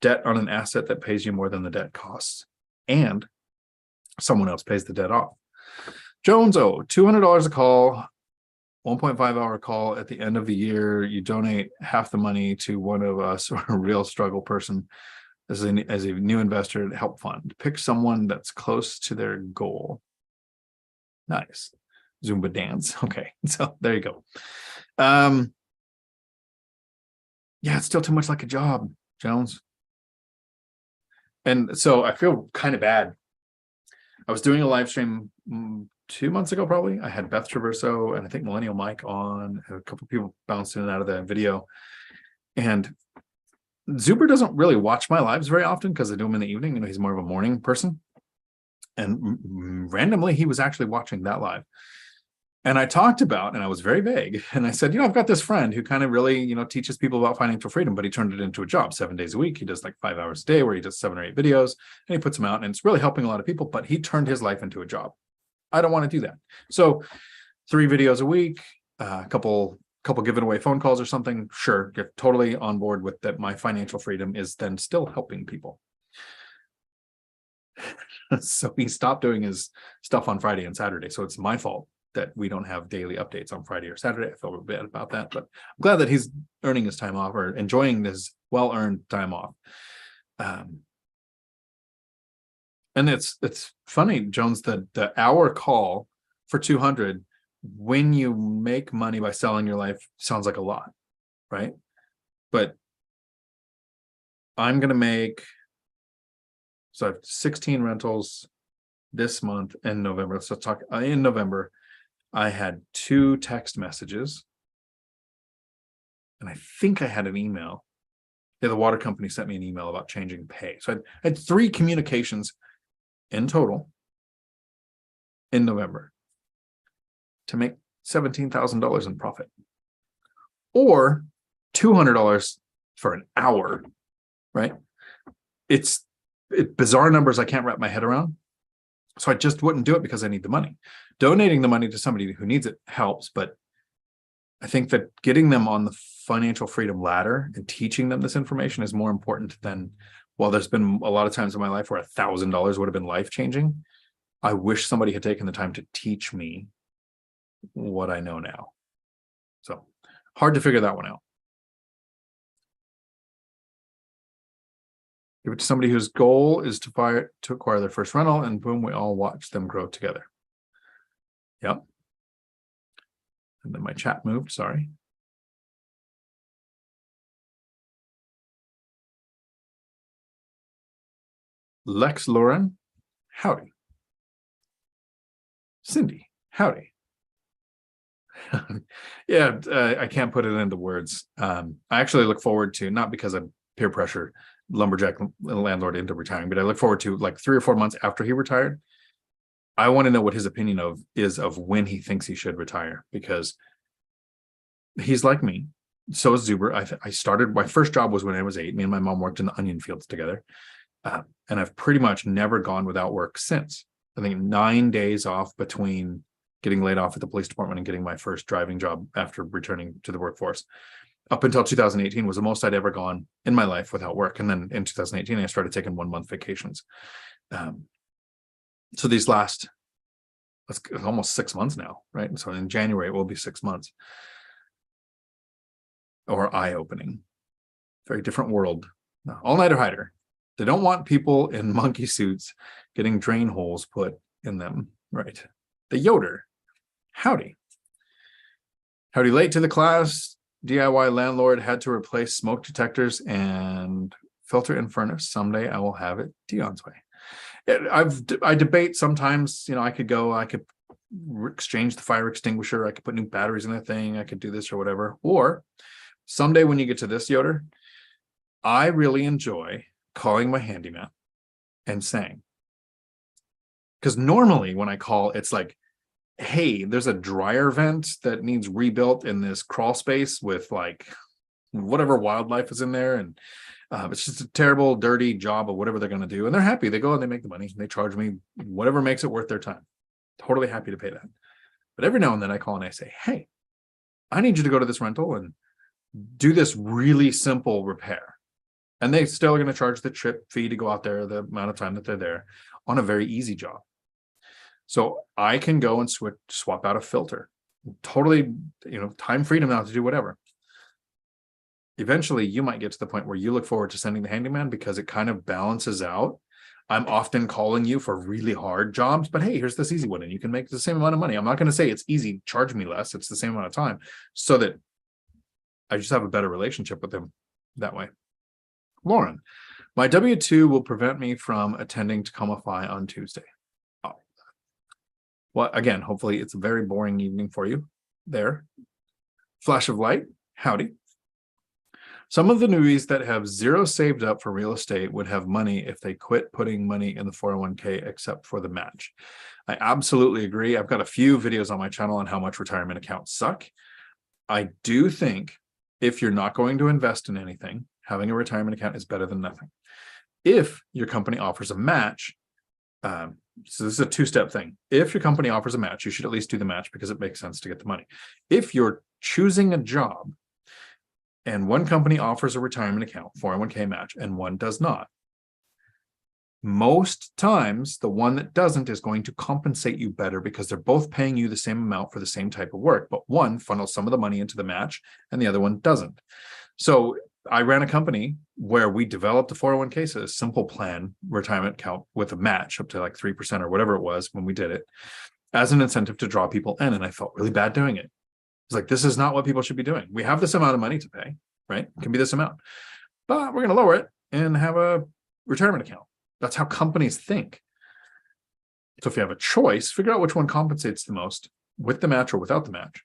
debt on an asset that pays you more than the debt costs, and someone else pays the debt off. Jones, $200 a call, 1.5 hour call at the end of the year. You donate half the money to one of us or a real struggle person as a new investor help fund. Pick someone that's close to their goal. Nice. Zumba dance. Okay, so there you go. Yeah, it's still too much like a job, Jones. And so I feel kind of bad. I was doing a live stream 2 months ago, probably. I had Beth Traverso and I think Millennial Mike on. A couple of people bounced in and out of the video. And Zuber doesn't really watch my lives very often because I do them in the evening. You know, he's more of a morning person. And randomly, he was actually watching that live. And I talked about, and I was very vague, and I said, I've got this friend who kind of really, teaches people about financial freedom, but he turned it into a job 7 days a week. He does like 5 hours a day where he does 7 or 8 videos and he puts them out, and it's really helping a lot of people, but he turned his life into a job. I don't want to do that. So 3 videos a week, a couple giving away phone calls or something. Sure, get totally on board with that. My financial freedom is then still helping people. So he stopped doing his stuff on Friday and Saturday. So it's my fault that we don't have daily updates on Friday or Saturday. I feel a bit about that, but I'm glad that he's earning his time off or enjoying this well-earned time off. And it's funny, Jones, that the hour call for 200 when you make money by selling your life sounds like a lot, right? But I'm going to make, so I have 16 rentals this month in November. So talk in November, I had 2 text messages, and I think I had an email. Yeah, the water company sent me an email about changing pay. So I had 3 communications in total in November to make $17,000 in profit, or $200 for an hour, right? It's bizarre numbers I can't wrap my head around. So I just wouldn't do it because I need the money. Donating the money to somebody who needs it helps, but I think that getting them on the financial freedom ladder and teaching them this information is more important than, while there's been a lot of times in my life where $1,000 would have been life-changing, I wish somebody had taken the time to teach me what I know now. So hard to figure that one out. Give it to somebody whose goal is to acquire their first rental, and boom, we all watch them grow together. Yep. And then my chat moved, sorry. Lex Lauren, howdy. Cindy, howdy. Yeah, I can't put it into words. I actually look forward to, not because of peer pressure, lumberjack landlord into retiring, but I look forward to like 3 or 4 months after he retired. I want to know what his opinion is of when he thinks he should retire, because he's like me. So is Zuber. I started, my first job was when I was 8. Me and my mom worked in the onion fields together. And I've pretty much never gone without work since. I think 9 days off between getting laid off at the police department and getting my first driving job after returning to the workforce. Up until 2018 was the most I'd ever gone in my life without work. And then in 2018, I started taking 1-month vacations. So these last, it's almost 6 months now, right? So in January, it will be 6 months. Or eye-opening. Very different world. All-nighter hider. They don't want people in monkey suits getting drain holes put in them, right? The Yoder. Howdy. Howdy, late to the class. DIY landlord had to replace smoke detectors and filter in furnace. Someday I will have it Dion's way. I debate sometimes, I could exchange the fire extinguisher. I could put new batteries in the thing. I could do this or whatever. Or someday when you get to this, Yoder, I really enjoy calling my handyman and saying, because normally when I call, it's like, hey, there's a dryer vent that needs rebuilt in this crawl space with like whatever wildlife is in there. And it's just a terrible, dirty job of whatever they're going to do. And they're happy. They go and they make the money. And they charge me whatever makes it worth their time. Totally happy to pay that. But every now and then I call and I say, hey, I need you to go to this rental and do this really simple repair. And they still are going to charge the trip fee to go out there, the amount of time that they're there, on a very easy job. So I can go and swap out a filter. Totally, time freedom now to do whatever. Eventually, you might get to the point where you look forward to sending the handyman because it kind of balances out. I'm often calling you for really hard jobs, but hey, here's this easy one, and you can make the same amount of money. I'm not going to say it's easy, charge me less. It's the same amount of time, so that I just have a better relationship with them that way. Lauren, my W-2 will prevent me from attending Tacoma-Phi on Tuesday. Oh. Well, again, hopefully it's a very boring evening for you there. Flash of light, howdy. Some of the newbies that have zero saved up for real estate would have money if they quit putting money in the 401k except for the match. I absolutely agree. I've got a few videos on my channel on how much retirement accounts suck. I do think if you're not going to invest in anything, having a retirement account is better than nothing. If your company offers a match, so this is a two-step thing. If your company offers a match, you should at least do the match because it makes sense to get the money. If you're choosing a job and one company offers a retirement account, 401k match, and one does not, most times the one that doesn't is going to compensate you better because they're both paying you the same amount for the same type of work, but one funnels some of the money into the match and the other one doesn't. So I ran a company where we developed a 401k, so a simple plan retirement account with a match up to like 3% or whatever it was when we did it, as an incentive to draw people in. And I felt really bad doing it. It's like, this is not what people should be doing. We have this amount of money to pay, right? It can be this amount, but we're going to lower it and have a retirement account. That's how companies think. So if you have a choice, figure out which one compensates the most, with the match or without the match.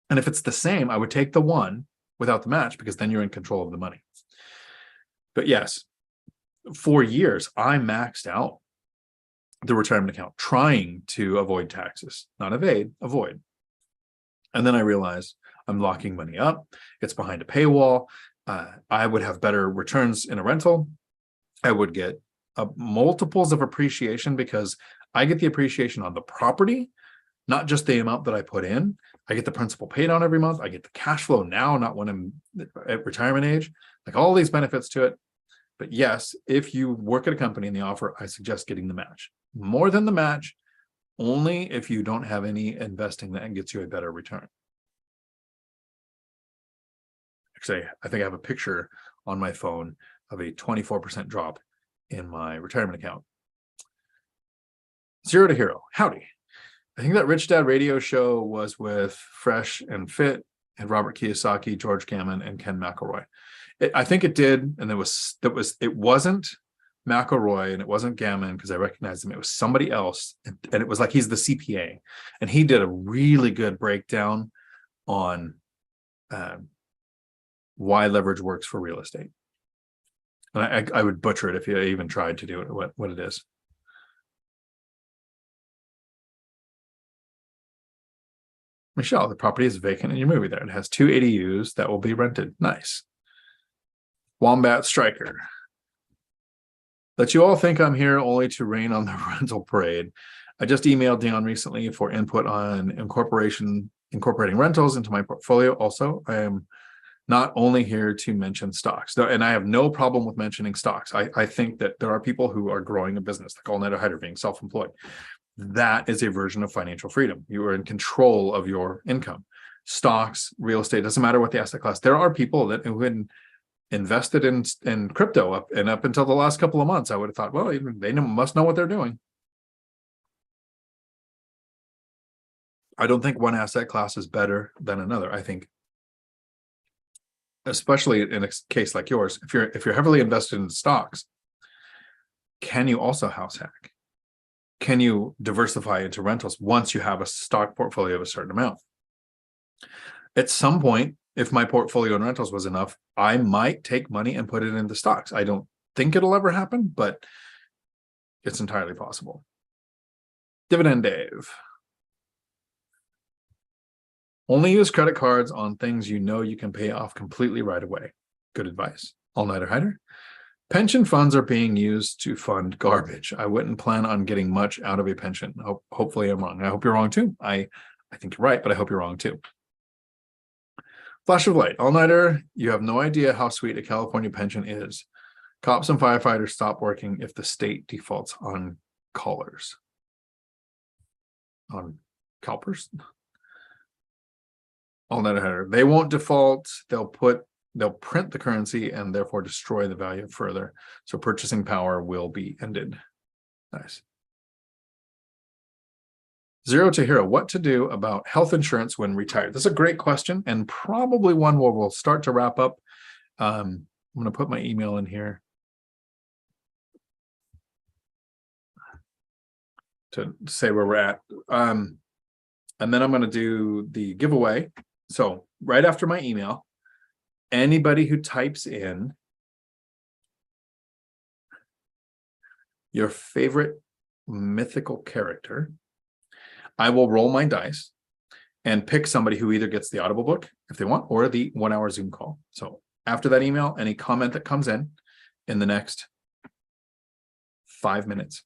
And if it's the same, I would take the one without the match because then you're in control of the money. But yes, for years, I maxed out the retirement account trying to avoid taxes, not evade, avoid. And then I realized I'm locking money up. It's behind a paywall. I would have better returns in a rental. I would get multiples of appreciation because I get the appreciation on the property, not just the amount that I put in. I get the principal paid on every month. I get the cash flow now, not when I'm at retirement age, like all these benefits to it. But yes, if you work at a company and they offer, I suggest getting the match. More than the match, only if you don't have any investing that gets you a better return. Actually, I think I have a picture on my phone of a 24% drop in my retirement account. Zero to Hero, howdy. I think that Rich Dad radio show was with Fresh and Fit and Robert Kiyosaki, George Gammon, and Ken McElroy. I think it did, and it wasn't McElroy and it wasn't Gammon because I recognized him. It was somebody else, and it was like he's the CPA, and he did a really good breakdown on why leverage works for real estate. And I would butcher it if you even tried to do it, what it is. Michelle, the property is vacant in your movie there. It has 2 ADUs that will be rented. Nice. Wombat Striker. Let you all think I'm here only to rain on the rental parade. I just emailed Dion recently for input on incorporating rentals into my portfolio. Also, I am not only here to mention stocks, and I have no problem with mentioning stocks. I think that there are people who are growing a business, like all-nighter hider, being self-employed. That is a version of financial freedom. You are in control of your income. Stocks, real estate, doesn't matter what the asset class. There are people that who invested in crypto up until the last couple of months. I would have thought, well, they must know what they're doing. I don't think one asset class is better than another. I think, especially in a case like yours, if you're heavily invested in stocks, can you also house hack? Can you diversify into rentals once you have a stock portfolio of a certain amount? At some point, if my portfolio in rentals was enough, I might take money and put it into stocks. I don't think it'll ever happen, but it's entirely possible. Dividend Dave. Only use credit cards on things you know you can pay off completely right away. Good advice. All-nighter hider. Pension funds are being used to fund garbage. I wouldn't plan on getting much out of a pension. Hopefully I'm wrong. I hope you're wrong too. I think you're right, but I hope you're wrong too. Flash of light. All-nighter, you have no idea how sweet a California pension is. Cops and firefighters stop working if the state defaults on callers. On CalPERS? All-nighter hider. They won't default. They'll put they'll print the currency and therefore destroy the value further. So purchasing power will be ended. Nice. Zero to Hero, what to do about health insurance when retired? That's a great question, and probably one where we'll start to wrap up. I'm going to put my email in here to say where we're at. And then I'm going to do the giveaway. So right after my email, anybody who types in your favorite mythical character, I will roll my dice and pick somebody who either gets the Audiobook if they want, or the 1 hour Zoom call. So after that email, any comment that comes in the next 5 minutes,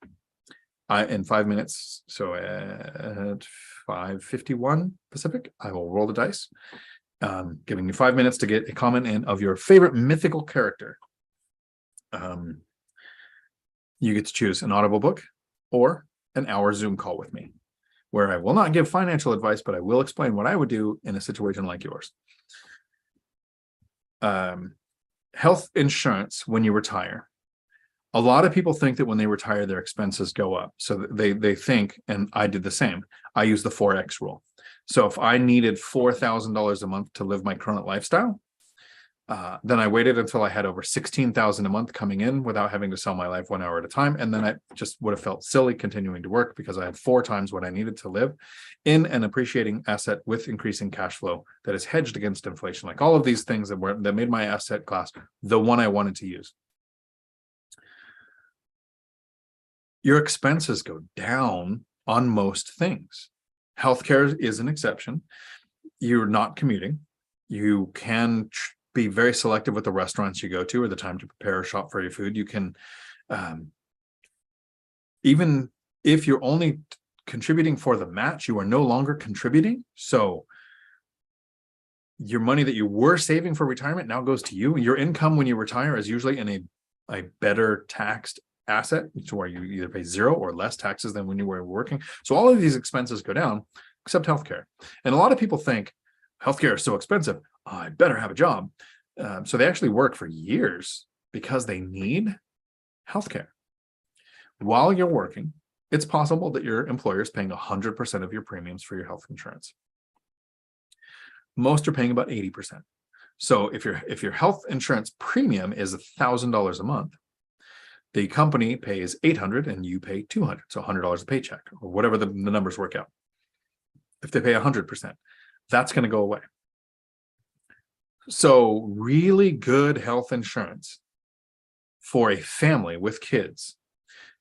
in 5 minutes, so at 5:51 Pacific, I will roll the dice, giving you 5 minutes to get a comment in of your favorite mythical character. You get to choose an Audiobook or an hour Zoom call with me, where I will not give financial advice, but I will explain what I would do in a situation like yours. Health insurance when you retire. A lot of people think that when they retire, their expenses go up. So they think, and I did the same, I use the 4X rule. So if I needed $4,000 a month to live my current lifestyle, then I waited until I had over $16,000 a month coming in without having to sell my life 1 hour at a time. And then I just would have felt silly continuing to work because I had 4 times what I needed to live in an appreciating asset with increasing cash flow that is hedged against inflation. Like all of these things that made my asset class the one I wanted to use. Your expenses go down on most things. Healthcare is an exception. You're not commuting. You can be very selective with the restaurants you go to or the time to prepare or shop for your food. You can, even if you're only contributing for the match, you are no longer contributing. So your money that you were saving for retirement now goes to you. Your income when you retire is usually in a better taxed asset, where you either pay 0 or less taxes than when you were working. So all of these expenses go down, except healthcare. And a lot of people think healthcare is so expensive, I better have a job. So they actually work for years because they need healthcare. While you're working, it's possible that your employer is paying 100% of your premiums for your health insurance. Most are paying about 80%. So if your health insurance premium is $1,000 a month, the company pays $800 and you pay $200, so $100 a paycheck, or whatever the numbers work out. If they pay 100%, that's going to go away. So really good health insurance for a family with kids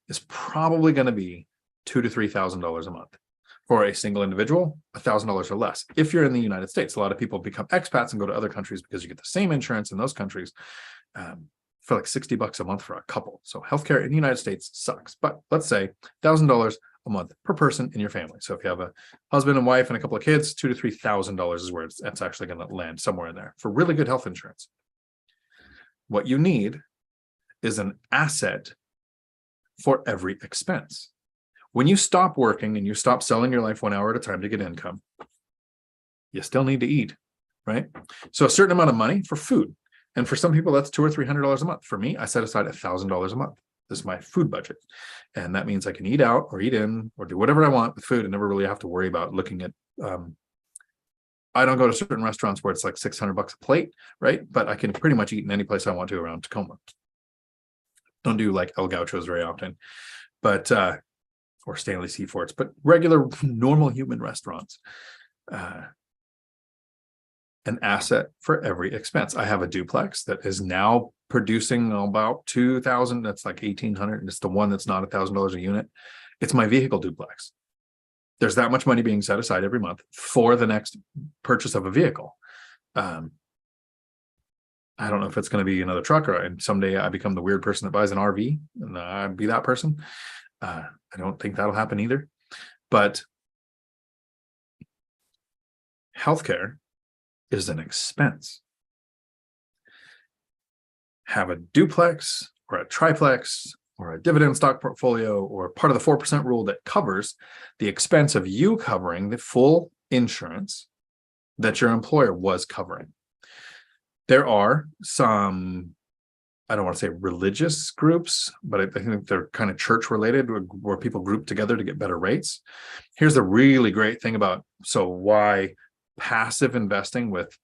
is probably going to be $2,000 to $3,000 a month. For a single individual, $1,000 or less. If you're in the United States, a lot of people become expats and go to other countries because you get the same insurance in those countries for like $60 a month for a couple. So healthcare in the United States sucks. But let's say $1,000 a month per person in your family. So if you have a husband and wife and a couple of kids, $2,000 to $3,000 is where it's actually going to land, somewhere in there for really good health insurance. What you need is an asset for every expense. When you stop working and you stop selling your life 1 hour at a time to get income, you still need to eat, right? So a certain amount of money for food. And for some people, that's $200 or $300 a month. For me, I set aside $1,000 a month. This is my food budget. And that means I can eat out or eat in or do whatever I want with food and never really have to worry about looking at, I don't go to certain restaurants where it's like $600 a plate, right? But I can pretty much eat in any place I want to around Tacoma. Don't do like El Gauchos very often, but, or Stanley Seaforts, but regular, normal human restaurants. An asset for every expense. I have a duplex that is now producing about $2,000. That's like $1,800. And it's the one that's not $1,000 a unit. It's my vehicle duplex. There's that much money being set aside every month for the next purchase of a vehicle. I don't know if it's going to be another truck or someday I become the weird person that buys an RV and I'd be that person. I don't think that'll happen either. But healthcare is an expense. Have a duplex or a triplex or a dividend stock portfolio or part of the 4% rule that covers the expense of you covering the full insurance that your employer was covering. There are some, I don't want to say religious groups, but I think they're kind of church related, where people group together to get better rates. Here's the really great thing about, so why passive investing with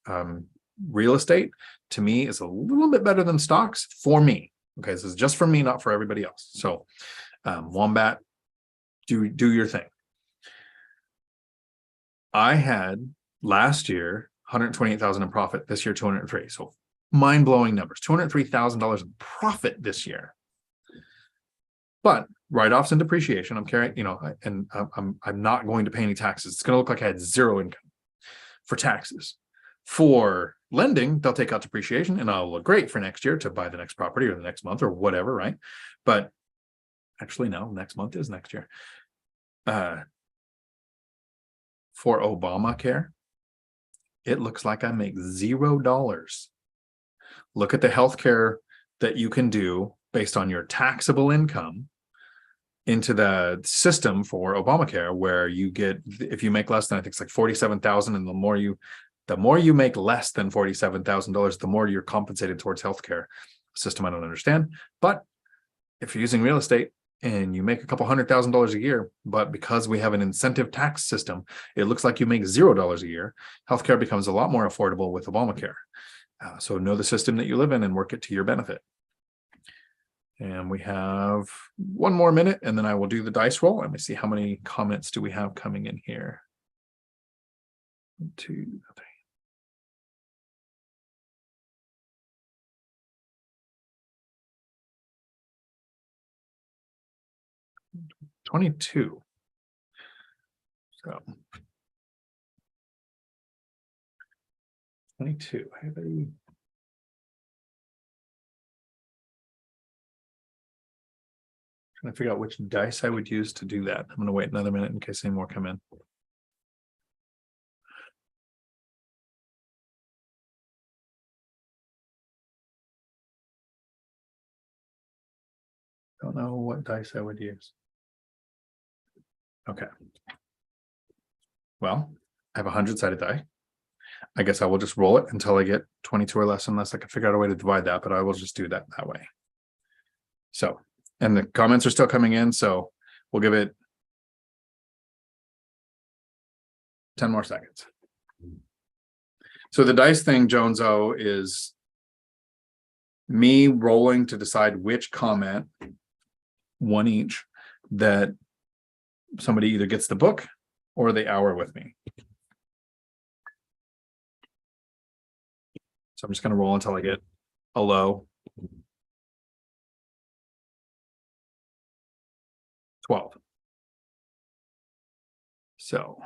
real estate to me is a little bit better than stocks for me. Okay, this is just for me, not for everybody else. So Wombat, do your thing. I had last year 128,000 in profit, this year 203. So mind-blowing numbers. $203,000 in profit this year. But write-offs and depreciation, I'm carrying, and I'm not going to pay any taxes. It's going to look like I had zero income for taxes. For lending, they'll take out depreciation and I'll look great for next year to buy the next property or the next month or whatever, right? But actually, no, next month is next year. For Obamacare, it looks like I make $0. Look at the healthcare that you can do based on your taxable income into the system for Obamacare, where you get, if you make less than, I think it's like 47,000, and the more you make less than $47,000, the more you're compensated towards healthcare system. I don't understand, but if you're using real estate and you make a couple $100,000 a year, but because we have an incentive tax system, it looks like you make $0 a year. Healthcare becomes a lot more affordable with Obamacare. So know the system that you live in and work it to your benefit. And we have one more minute, and then I will do the dice roll. Let me see, how many comments do we have coming in here? 1, 2, 3. 22. So 22. Trying to figure out which dice I would use to do that. I'm going to wait another minute in case any more come in. Don't know what dice I would use. Okay. Well, I have a 100-sided die. I guess I will just roll it until I get 22 or less, unless I can figure out a way to divide that, but I will just do that way. So, and the comments are still coming in, so we'll give it 10 more seconds. So the dice thing, Joneso, is me rolling to decide which comment, one each, that somebody either gets the book or the hour with me. So I'm just going to roll until I get a low. 12. So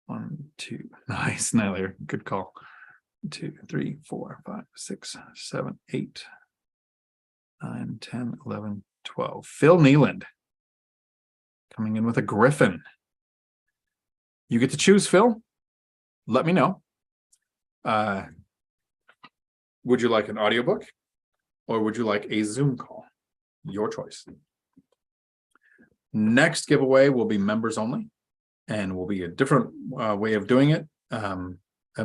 1, 2, nice, Nyler, good call. 2, 3, 4, 5, 6, 7, 8, 9, 10, 11, 12. Phil Nealand coming in with a griffin. You get to choose, Phil. Let me know. Would you like an audiobook or would you like a Zoom call? Your choice. Next giveaway will be members only, and will be a different way of doing it.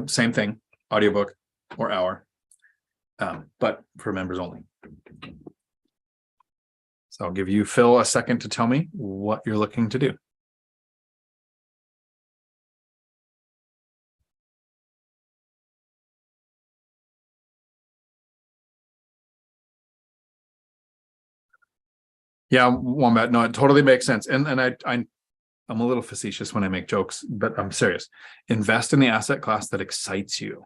Same thing, audiobook or hour, but for members only. So I'll give you, Phil, a second to tell me what you're looking to do. Yeah, Wombat, no, it totally makes sense. And I'm a little facetious when I make jokes, but I'm serious. Invest in the asset class that excites you.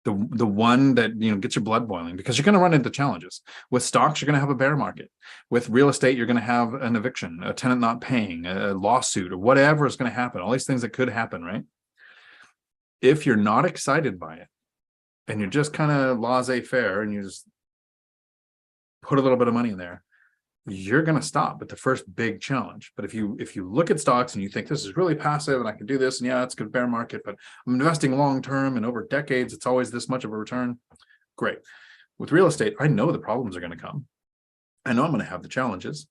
The one that, gets your blood boiling, because you're going to run into challenges. With stocks, you're going to have a bear market. With real estate, you're going to have an eviction, a tenant not paying, a lawsuit, or whatever is going to happen. All these things that could happen, right? If you're not excited by it, and you're just kind of laissez-faire, and you just put a little bit of money in there, you're going to stop at the first big challenge. But if you look at stocks and you think this is really passive and I can do this, and yeah, it's a good bear market, but I'm investing long term and over decades, it's always this much of a return. Great. With real estate, I know the problems are going to come. I know I'm going to have the challenges.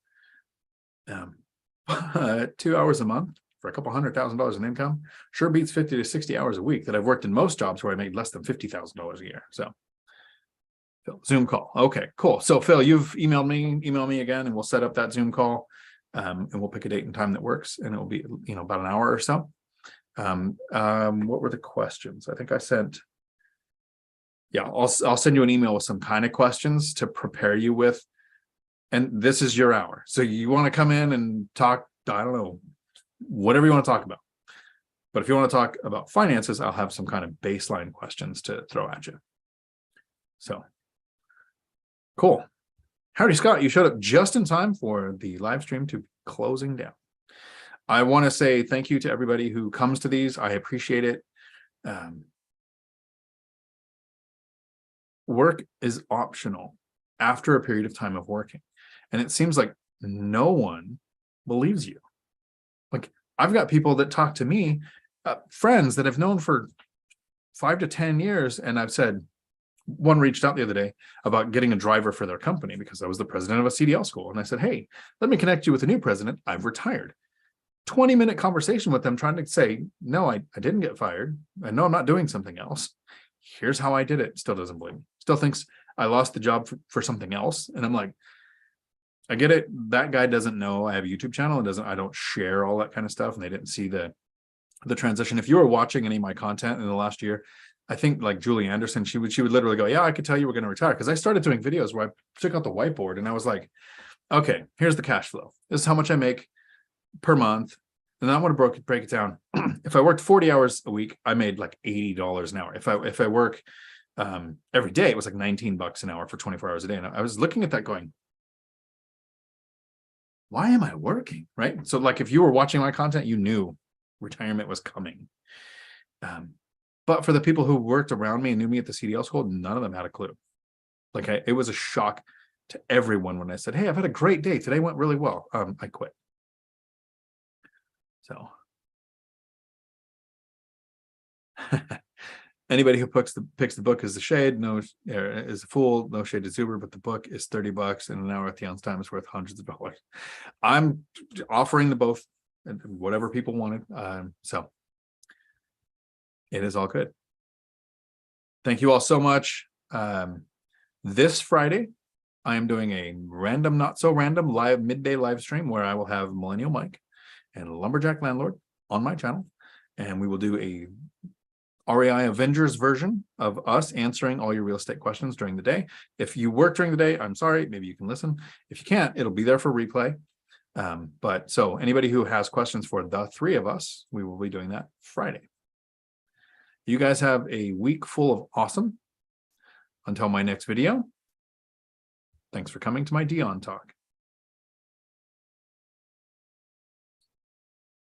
2 hours a month, for a couple $100,000 in income sure beats 50 to 60 hours a week that I've worked in most jobs where I made less than $50,000 a year. So Phil, Zoom call. Okay, cool. So Phil, you've email me again, and we'll set up that Zoom call, and we'll pick a date and time that works, and it will be, about an hour or so. What were the questions? I think I sent, I'll send you an email with some kind of questions to prepare you with, and this is your hour. So you want to come in and talk, I don't know, whatever you want to talk about. But if you want to talk about finances, I'll have some kind of baseline questions to throw at you. So cool. Howdy, Scott. You showed up just in time for the live stream to closing down. I want to say thank you to everybody who comes to these. I appreciate it. Work is optional after a period of time of working. And it seems like no one believes you. Like, I've got people that talk to me, friends that I've known for 5 to 10 years. And I've said, one reached out the other day about getting a driver for their company because I was the president of a CDL school. And I said, hey, let me connect you with a new president. I've retired. 20-minute conversation with them trying to say, no, I didn't get fired. I know I'm not doing something else. Here's how I did it. Still doesn't believe me. Still thinks I lost the job for something else. And I'm like, I get it. That guy doesn't know I have a YouTube channel and I don't share all that kind of stuff. And they didn't see the transition. If you were watching any of my content in the last year, I think like Julie Anderson, she would literally go, yeah, I could tell you we're going to retire. Because I started doing videos where I took out the whiteboard and I was like, okay, here's the cash flow. This is how much I make per month. And I want to break it down. If I worked 40 hours a week, I made like $80 an hour. If I work every day, it was like $19 an hour for 24 hours a day. And I was looking at that going, why am I working? Right. So like if you were watching my content, you knew retirement was coming. But for the people who worked around me and knew me at the CDL school, none of them had a clue. Like it was a shock to everyone when I said, hey, I've had a great day. Today went really well. I quit. So anybody who picks the book as the shade, is a fool, no shade is Uber, but the book is $30 and an hour at the ounce time is worth hundreds of dollars. I'm offering the both, whatever people wanted. So it is all good. Thank you all so much. This Friday, I am doing a random, not so random midday live stream where I will have Millennial Mike and Lumberjack Landlord on my channel. And we will do a REI Avengers version of us answering all your real estate questions during the day. If you work during the day, I'm sorry, maybe you can listen. If you can't, it'll be there for replay. But so anybody who has questions for the three of us, we will be doing that Friday. You guys have a week full of awesome. Until my next video, thanks for coming to my Dion Talk.